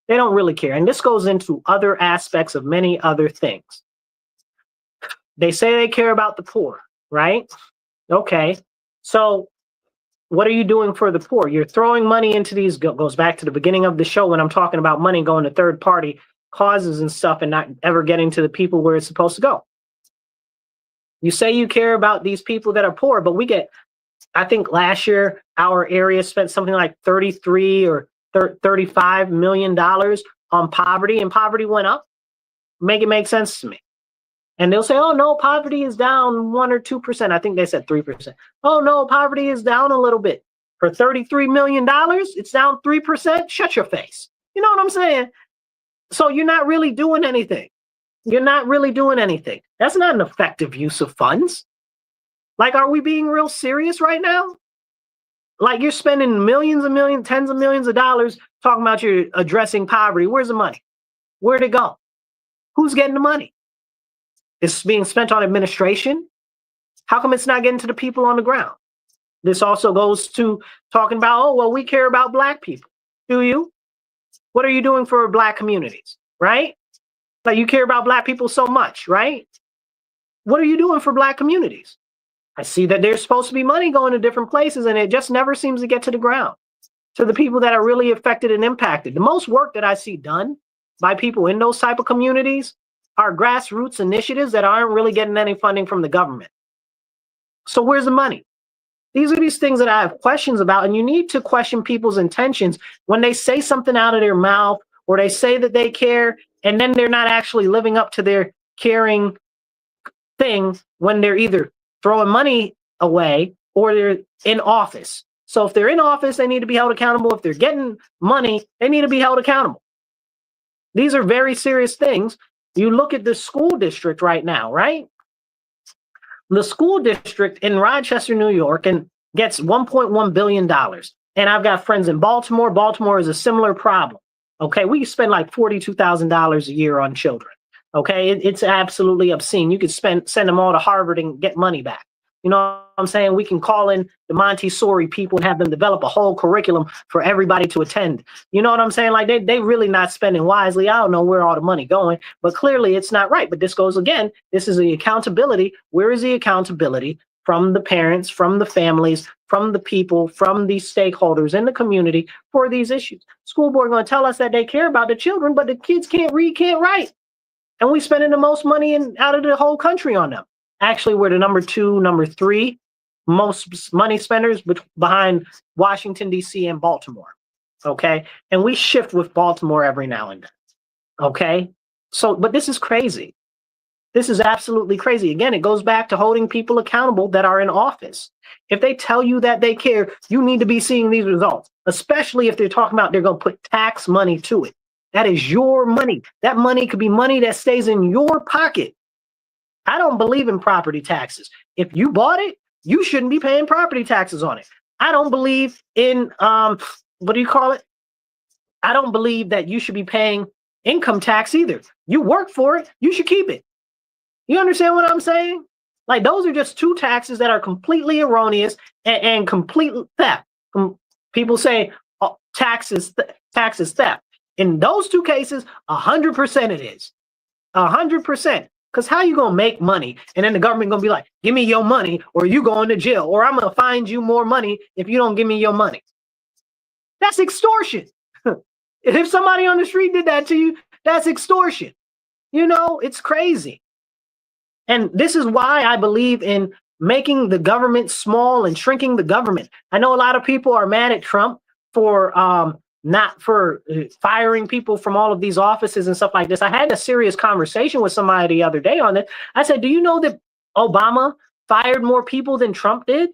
They don't really care. And this goes into other aspects of many other things. They say they care about the poor, right? Okay. So what are you doing for the poor? You're throwing money into these, goes back to the beginning of the show when I'm talking about money going to third party causes and stuff and not ever getting to the people where it's supposed to go. You say you care about these people that are poor, but we get, I think last year, our area spent something like $33 or $35 million on poverty, and poverty went up. Make it make sense to me. And they'll say, oh, no, poverty is down 1 or 2%. I think they said 3%. Oh, no, poverty is down a little bit. For $33 million, it's down 3%. Shut your face. You know what I'm saying? So you're not really doing anything. You're not really doing anything. That's not an effective use of funds. Like, are we being real serious right now? Like you're spending millions and millions, tens of millions of dollars talking about you're addressing poverty. Where's the money? Where'd it go? Who's getting the money? It's being spent on administration. How come it's not getting to the people on the ground? This also goes to talking about, oh, well, we care about Black people. Do you? What are you doing for Black communities, right? Like you care about Black people so much, right? What are you doing for Black communities? I see that there's supposed to be money going to different places and it just never seems to get to the ground, to the people that are really affected and impacted. The most work that I see done by people in those type of communities are grassroots initiatives that aren't really getting any funding from the government. So where's the money? These are these things that I have questions about, and you need to question people's intentions when they say something out of their mouth or they say that they care and then they're not actually living up to their caring thing when they're either throwing money away or they're in office. So if they're in office, they need to be held accountable. If they're getting money, they need to be held accountable. These are very serious things. You look at the school district right now, right? The school district in Rochester, New York, and gets $1.1 billion. And I've got friends in Baltimore. Baltimore is a similar problem. Okay, we spend like $42,000 a year on children. Okay, it's absolutely obscene. You could send them all to Harvard and get money back. You know what I'm saying? We can call in the Montessori people and have them develop a whole curriculum for everybody to attend. You know what I'm saying? Like they really not spending wisely. I don't know where all the money going, but clearly it's not right. But this goes again, this is the accountability. Where is the accountability from the parents, from the families, from the people, from these stakeholders in the community for these issues? School board going to tell us that they care about the children, but the kids can't read, can't write. And we spending the most money out of the whole country on them. Actually, we're the number 2, number 3 most money spenders behind Washington, D.C. and Baltimore. Okay. And we shift with Baltimore every now and then. Okay. So, but this is crazy. This is absolutely crazy. Again, it goes back to holding people accountable that are in office. If they tell you that they care, you need to be seeing these results, especially if they're talking about they're going to put tax money to it. That is your money. That money could be money that stays in your pocket. I don't believe in property taxes. If you bought it, you shouldn't be paying property taxes on it. I don't believe in, what do you call it? I don't believe that you should be paying income tax either. You work for it, you should keep it. You understand what I'm saying? Like those are just 2 taxes that are completely erroneous and complete theft. People say taxes theft. In those 2 cases, 100% it is. 100%. Because how you going to make money and then the government going to be like, give me your money or you going to jail or I'm going to find you more money if you don't give me your money. That's extortion. If somebody on the street did that to you, that's extortion. You know, it's crazy. And this is why I believe in making the government small and shrinking the government. I know a lot of people are mad at Trump for not for firing people from all of these offices and stuff like this. I had a serious conversation with somebody the other day on it. I said, do you know that Obama fired more people than Trump did?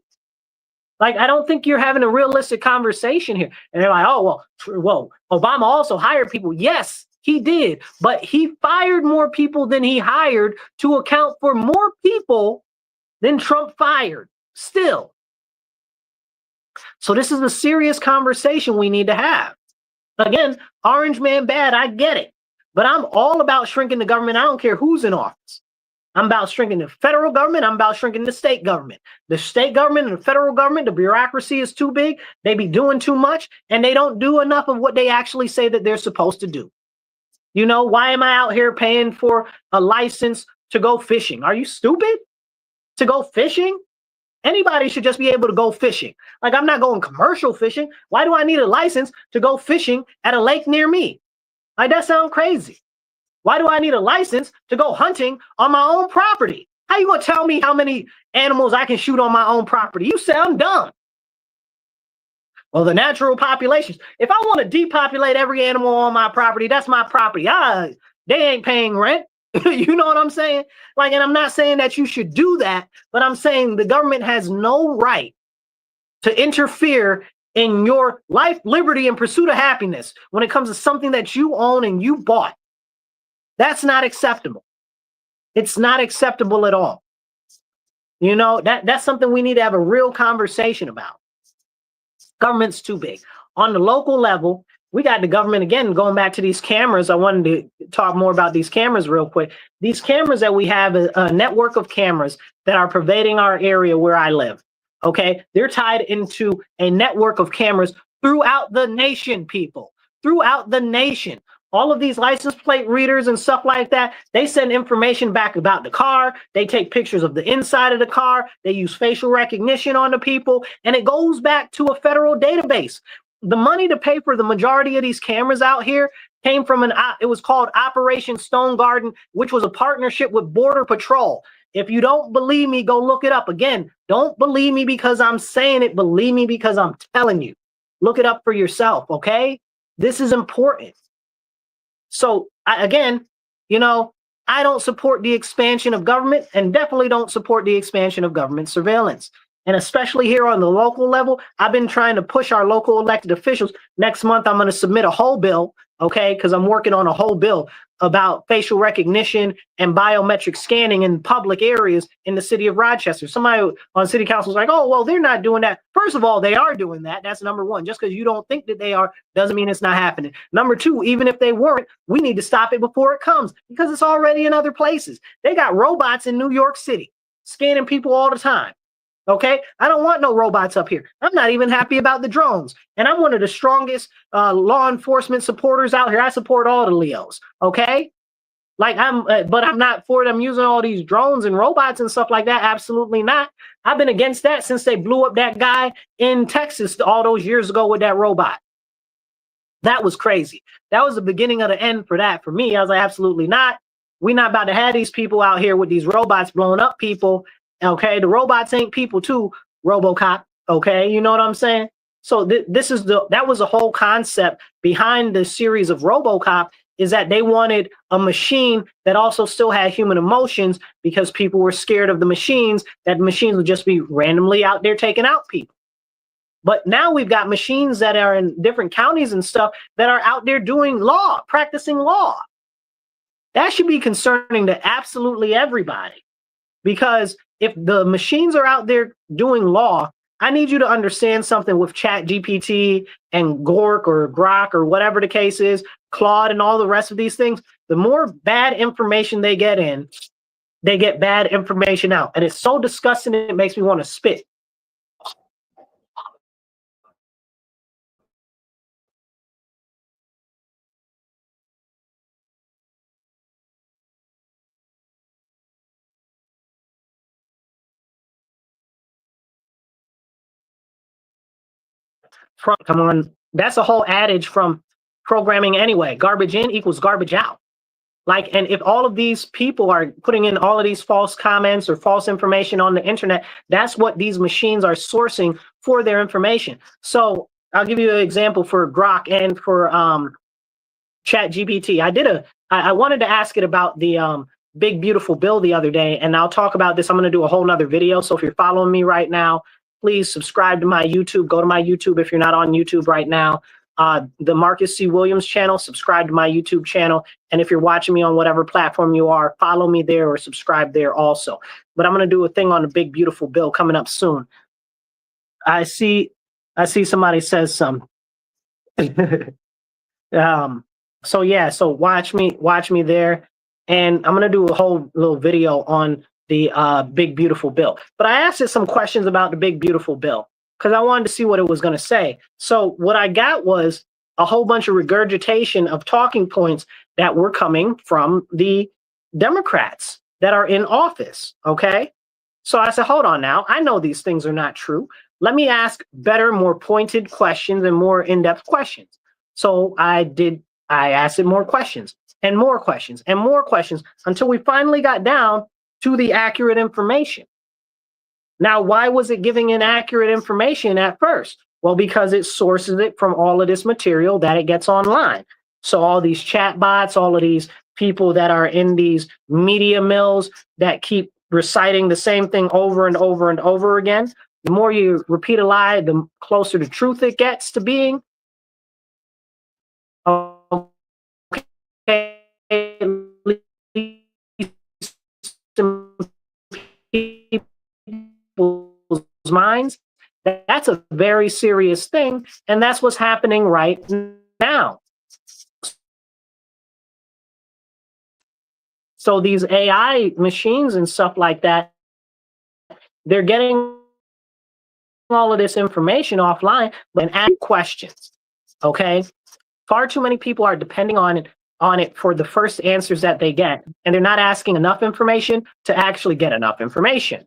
Like, I don't think you're having a realistic conversation here. And they're like, oh, well, Obama also hired people. Yes, he did. But he fired more people than he hired to account for more people than Trump fired still. So this is a serious conversation we need to have. Again, orange man bad, I get it. But I'm all about shrinking the government. I don't care who's in office. I'm about shrinking the federal government. I'm about shrinking the state government. The state government and the federal government, the bureaucracy is too big. They be doing too much, and they don't do enough of what they actually say that they're supposed to do. You know, why am I out here paying for a license to go fishing? Are you stupid? To go fishing? Anybody should just be able to go fishing. Like, I'm not going commercial fishing. Why do I need a license to go fishing at a lake near me? Like, that sounds crazy. Why do I need a license to go hunting on my own property? How you gonna tell me how many animals I can shoot on my own property? You sound dumb. Well, the natural populations. If I want to depopulate every animal on my property, that's my property. They ain't paying rent. You know what I'm saying? Like, and I'm not saying that you should do that, but I'm saying the government has no right to interfere in your life, liberty, and pursuit of happiness when it comes to something that you own and you bought. That's not acceptable. It's not acceptable at all. You know, that's something we need to have a real conversation about. Government's too big. On the local level, we got the government again going back to these cameras. I wanted to talk more about these cameras real quick. These cameras that we have, a network of cameras that are pervading our area where I live. Okay, they're tied into a network of cameras throughout the nation, people, throughout the nation. All of these license plate readers and stuff like that, they send information back about the car. They take pictures of the inside of the car. They use facial recognition on the people, and it goes back to a federal database. The money to pay for the majority of these cameras out here came from it was called Operation Stone Garden, which was a partnership with Border Patrol. If you don't believe me, go look it up. Again, don't believe me because I'm saying it. Believe me because I'm telling you. Look it up for yourself, okay? This is important. So again, you know, I don't support the expansion of government and definitely don't support the expansion of government surveillance. And especially here on the local level, I've been trying to push our local elected officials. Next month, I'm going to submit a whole bill, okay, because I'm working on a whole bill about facial recognition and biometric scanning in public areas in the city of Rochester. Somebody on city council is like, oh, well, they're not doing that. First of all, they are doing that. That's number one. Just because you don't think that they are doesn't mean it's not happening. Number two, even if they weren't, we need to stop it before it comes because it's already in other places. They got robots in New York City scanning people all the time. Okay, I don't want no robots up here. I'm not even happy about the drones. And I'm one of the strongest law enforcement supporters out here. I support all the Leos. Okay, like but I'm not for them using all these drones and robots and stuff like that. Absolutely not. I've been against that since they blew up that guy in Texas all those years ago with that robot. That was crazy. That was the beginning of the end for that. For me, I was like, absolutely not. We're not about to have these people out here with these robots blowing up people. Okay, the robots ain't people too, RoboCop. Okay, you know what I'm saying? So that was the whole concept behind the series of RoboCop, is that they wanted a machine that also still had human emotions because people were scared of the machines, that the machines would just be randomly out there taking out people. But now we've got machines that are in different counties and stuff that are out there doing law, practicing law. That should be concerning to absolutely everybody. Because if the machines are out there doing law, I need you to understand something with Chat GPT and Gork or Grok or whatever the case is, Claude and all the rest of these things. The more bad information they get in, they get bad information out. And it's so disgusting, it makes me want to spit. Come on, that's a whole adage from programming anyway. Garbage in equals garbage out. Like, and if all of these people are putting in all of these false comments or false information on the internet, that's what these machines are sourcing for their information. So I'll give you an example for Grok and for Chat GPT. I wanted to ask it about the big beautiful bill the other day, and I'll talk about this. I'm going to do a whole nother video. So if you're following me right now, please subscribe to my YouTube. Go to my YouTube if you're not on YouTube right now. The Marcus C. Williams channel, subscribe to my YouTube channel. And if you're watching me on whatever platform you are, follow me there or subscribe there also. But I'm going to do a thing on the big beautiful bill coming up soon. I see somebody says something. So yeah, so watch me there. And I'm going to do a whole little video on the big beautiful bill. But I asked it some questions about the big beautiful bill because I wanted to see what it was going to say. So what I got was a whole bunch of regurgitation of talking points that were coming from the Democrats that are in office. Okay. So I said, hold on now. I know these things are not true. Let me ask better, more pointed questions and more in-depth questions. So I asked it more questions and more questions and more questions until we finally got down to the accurate information. Now, why was it giving inaccurate information at first? Well, because it sources it from all of this material that it gets online. So all these chat bots, all of these people that are in these media mills that keep reciting the same thing over and over and over again. The more you repeat a lie, the closer to truth it gets to being. Okay. People's minds. That's a very serious thing, and that's what's happening right now. So these AI machines and stuff like that, they're getting all of this information offline and ask questions. Okay, far too many people are depending on it for the first answers that they get, and they're not asking enough information to actually get enough information.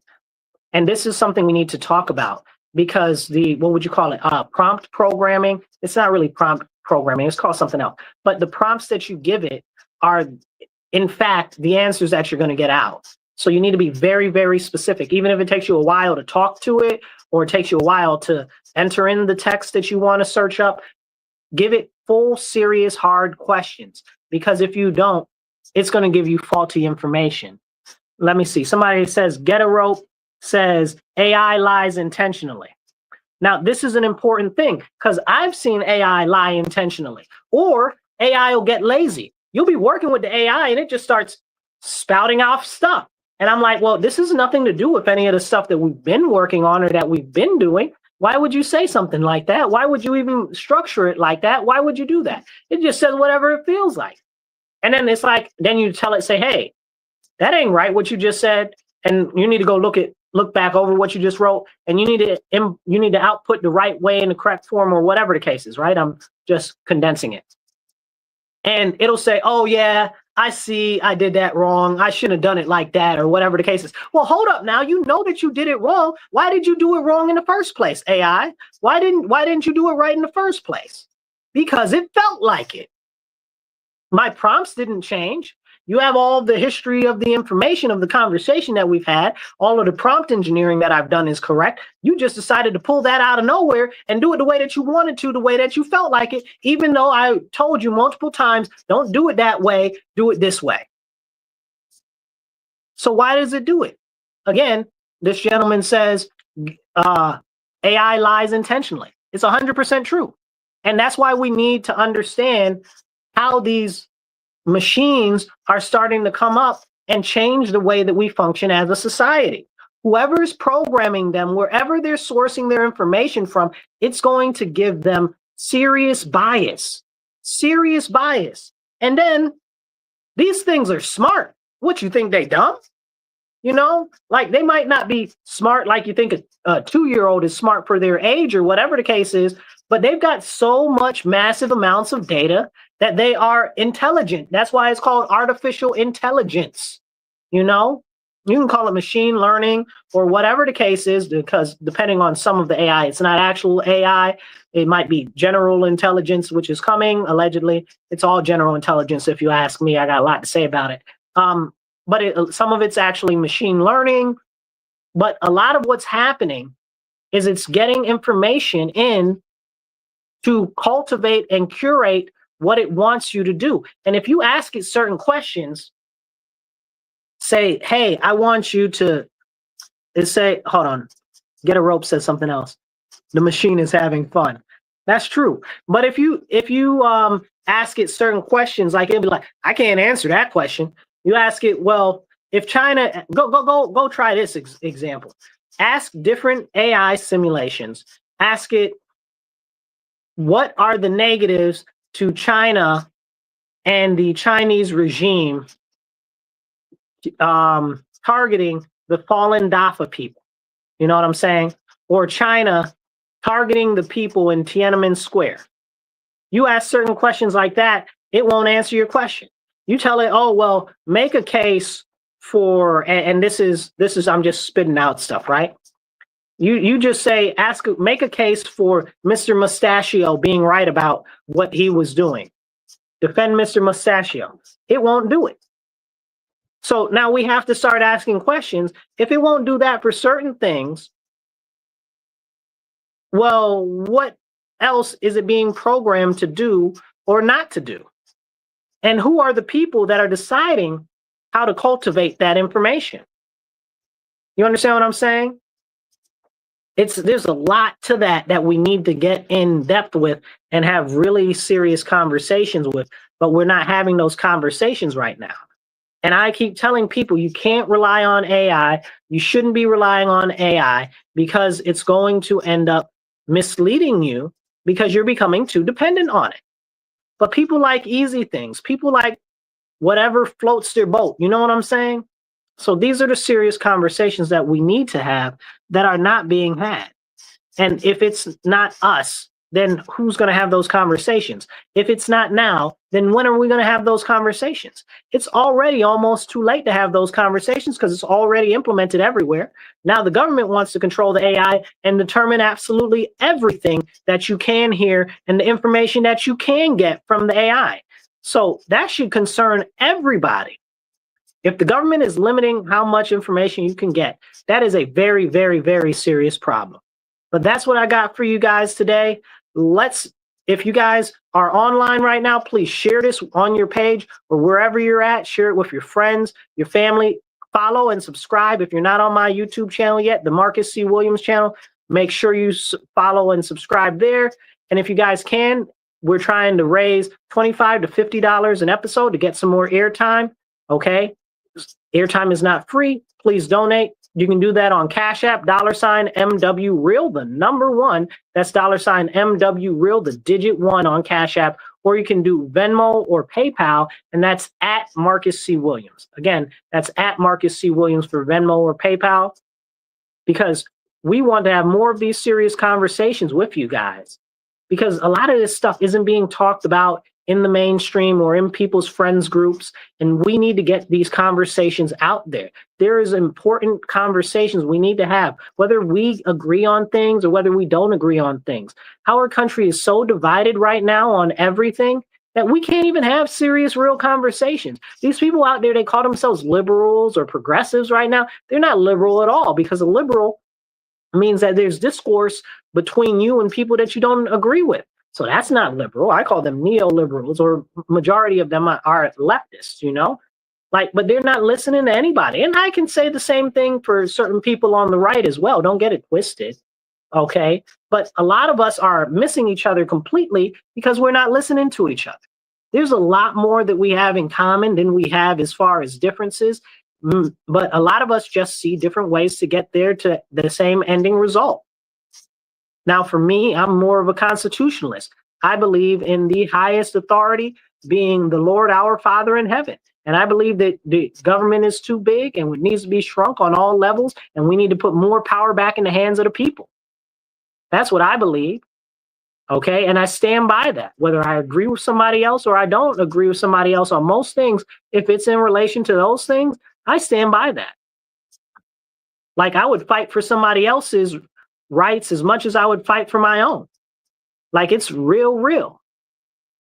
And this is something we need to talk about, because what would you call it? Prompt programming. It's not really prompt programming. It's called something else. But the prompts that you give it are, in fact, the answers that you're going to get out. So you need to be very, very specific. Even if it takes you a while to talk to it, or it takes you a while to enter in the text that you want to search up, give it full, serious, hard questions. Because if you don't, it's going to give you faulty information. Let me see. Somebody says, Get a Rope says, AI lies intentionally. Now, this is an important thing, because I've seen AI lie intentionally, or AI will get lazy. You'll be working with the AI and it just starts spouting off stuff. And I'm like, well, this has nothing to do with any of the stuff that we've been working on or that we've been doing. Why would you say something like that? Why would you even structure it like that? Why would you do that? It just says whatever it feels like. And then it's like, then you tell it, say, hey, that ain't right, what you just said. And you need to go look back over what you just wrote. And you need to output the right way in the correct form, or whatever the case is, right? I'm just condensing it. And it'll say, oh, yeah, I see, I did that wrong. I shouldn't have done it like that, or whatever the case is. Well, hold up now. You know that you did it wrong. Why did you do it wrong in the first place, AI? Why didn't you do it right in the first place? Because it felt like it. My prompts didn't change. You have all the history of the information of the conversation that we've had. All of the prompt engineering that I've done is correct. You just decided to pull that out of nowhere and do it the way that you wanted to, the way that you felt like it, even though I told you multiple times, don't do it that way, do it this way. So why does it do it? Again, this gentleman says AI lies intentionally. It's 100% true. And that's why we need to understand how these machines are starting to come up and change the way that we function as a society. Whoever's programming them, wherever they're sourcing their information from, it's going to give them serious bias. And then these things are smart. What, you think they dumb? You know, like, they might not be smart like you think a 2-year-old is smart for their age or whatever the case is, but they've got so much massive amounts of data that they are intelligent. That's why it's called artificial intelligence. You know, you can call it machine learning or whatever the case is, because depending on some of the AI, it's not actual AI. It might be general intelligence, which is coming, allegedly. It's all general intelligence, if you ask me. I got a lot to say about it. But some of it's actually machine learning. But a lot of what's happening is it's getting information in to cultivate and curate what it wants you to do. And if you ask it certain questions, say, hey, I want you to, hold on, Get a Rope says something else. The machine is having fun. That's true. But if you ask it certain questions, like, it'll be like, I can't answer that question. You ask it, well, if China, go try this example. Ask different AI simulations. Ask it, what are the negatives to China and the Chinese regime targeting the fallen Dafa people? You know what I'm saying? Or China targeting the people in Tiananmen Square. You ask certain questions like that, it won't answer your question. You tell it, oh, well, make a case for, and this is I'm just spitting out stuff, right? You just say, make a case for Mr. Mustachio being right about what he was doing. Defend Mr. Mustachio. It won't do it. So now we have to start asking questions. If it won't do that for certain things, well, what else is it being programmed to do or not to do? And who are the people that are deciding how to cultivate that information? You understand what I'm saying? There's a lot to that we need to get in depth with and have really serious conversations with, but we're not having those conversations right now. And I keep telling people you can't rely on AI. You shouldn't be relying on AI because it's going to end up misleading you because you're becoming too dependent on it. But people like easy things. People like whatever floats their boat. You know what I'm saying? So these are the serious conversations that we need to have that are not being had. And if it's not us, then who's going to have those conversations? If it's not now, then when are we going to have those conversations? It's already almost too late to have those conversations because it's already implemented everywhere. Now the government wants to control the AI and determine absolutely everything that you can hear and the information that you can get from the AI. So that should concern everybody. If the government is limiting how much information you can get, that is a very, very, very serious problem. But that's what I got for you guys today. If you guys are online right now, please share this on your page or wherever you're at. Share it with your friends, your family. Follow and subscribe. If you're not on my YouTube channel yet, the Marcus C. Williams channel, make sure you follow and subscribe there. And if you guys can, we're trying to raise $25 to $50 an episode to get some more airtime. Okay? Airtime is not free. Please donate. You can do that on Cash App, $MW Real, the number one. That's $MW Real, the digit one on Cash App. Or you can do Venmo or PayPal, and that's at Marcus C. Williams. Again, that's at Marcus C. Williams for Venmo or PayPal, because we want to have more of these serious conversations with you guys. Because a lot of this stuff isn't being talked about in the mainstream or in people's friends groups, and we need to get these conversations out there. There is important conversations we need to have, whether we agree on things or whether we don't agree on things. Our country is so divided right now on everything that we can't even have serious, real conversations. These people out there, they call themselves liberals or progressives right now. They're not liberal at all, because a liberal means that there's discourse between you and people that you don't agree with. So that's not liberal. I call them neoliberals, or majority of them are leftists, you know, but they're not listening to anybody. And I can say the same thing for certain people on the right as well. Don't get it twisted. Okay. But a lot of us are missing each other completely because we're not listening to each other. There's a lot more that we have in common than we have as far as differences. But a lot of us just see different ways to get there to the same ending result. Now, for me, I'm more of a constitutionalist. I believe in the highest authority being the Lord, our Father in heaven. And I believe that the government is too big and it needs to be shrunk on all levels. And we need to put more power back in the hands of the people. That's what I believe. Okay. And I stand by that, whether I agree with somebody else or I don't agree with somebody else on most things. If it's in relation to those things, I stand by that. Like, I would fight for somebody else's rights as much as I would fight for my own. Like, it's real.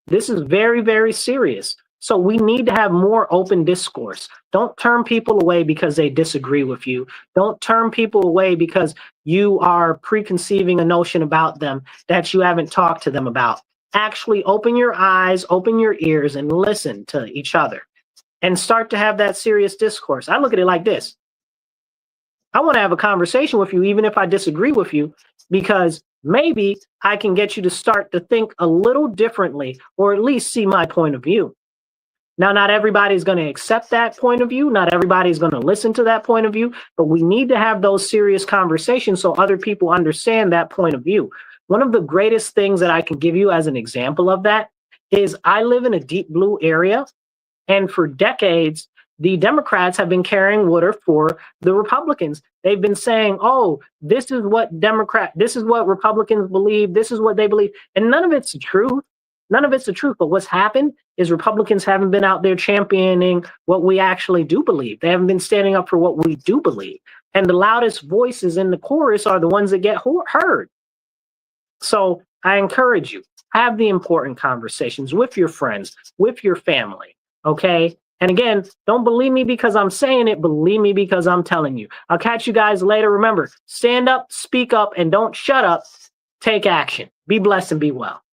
This is very, very serious. So we need to have more open discourse. Don't turn people away because they disagree with you. Don't turn people away because you are preconceiving a notion about them that you haven't talked to them about. Actually open your eyes, open your ears, and listen to each other and start to have that serious discourse. I look at it like this. I want to have a conversation with you, even if I disagree with you, because maybe I can get you to start to think a little differently, or at least see my point of view. Now, not everybody's going to accept that point of view. Not everybody's going to listen to that point of view, but we need to have those serious conversations so other people understand that point of view. One of the greatest things that I can give you as an example of that is I live in a deep blue area, and for decades, the Democrats have been carrying water for the Republicans. They've been saying, oh, this is what Republicans believe. This is what they believe. And none of it's the truth. None of it's the truth. But what's happened is Republicans haven't been out there championing what we actually do believe. They haven't been standing up for what we do believe. And the loudest voices in the chorus are the ones that get heard. So I encourage you, have the important conversations with your friends, with your family. Okay. And again, don't believe me because I'm saying it. Believe me because I'm telling you. I'll catch you guys later. Remember, stand up, speak up, and don't shut up. Take action. Be blessed and be well.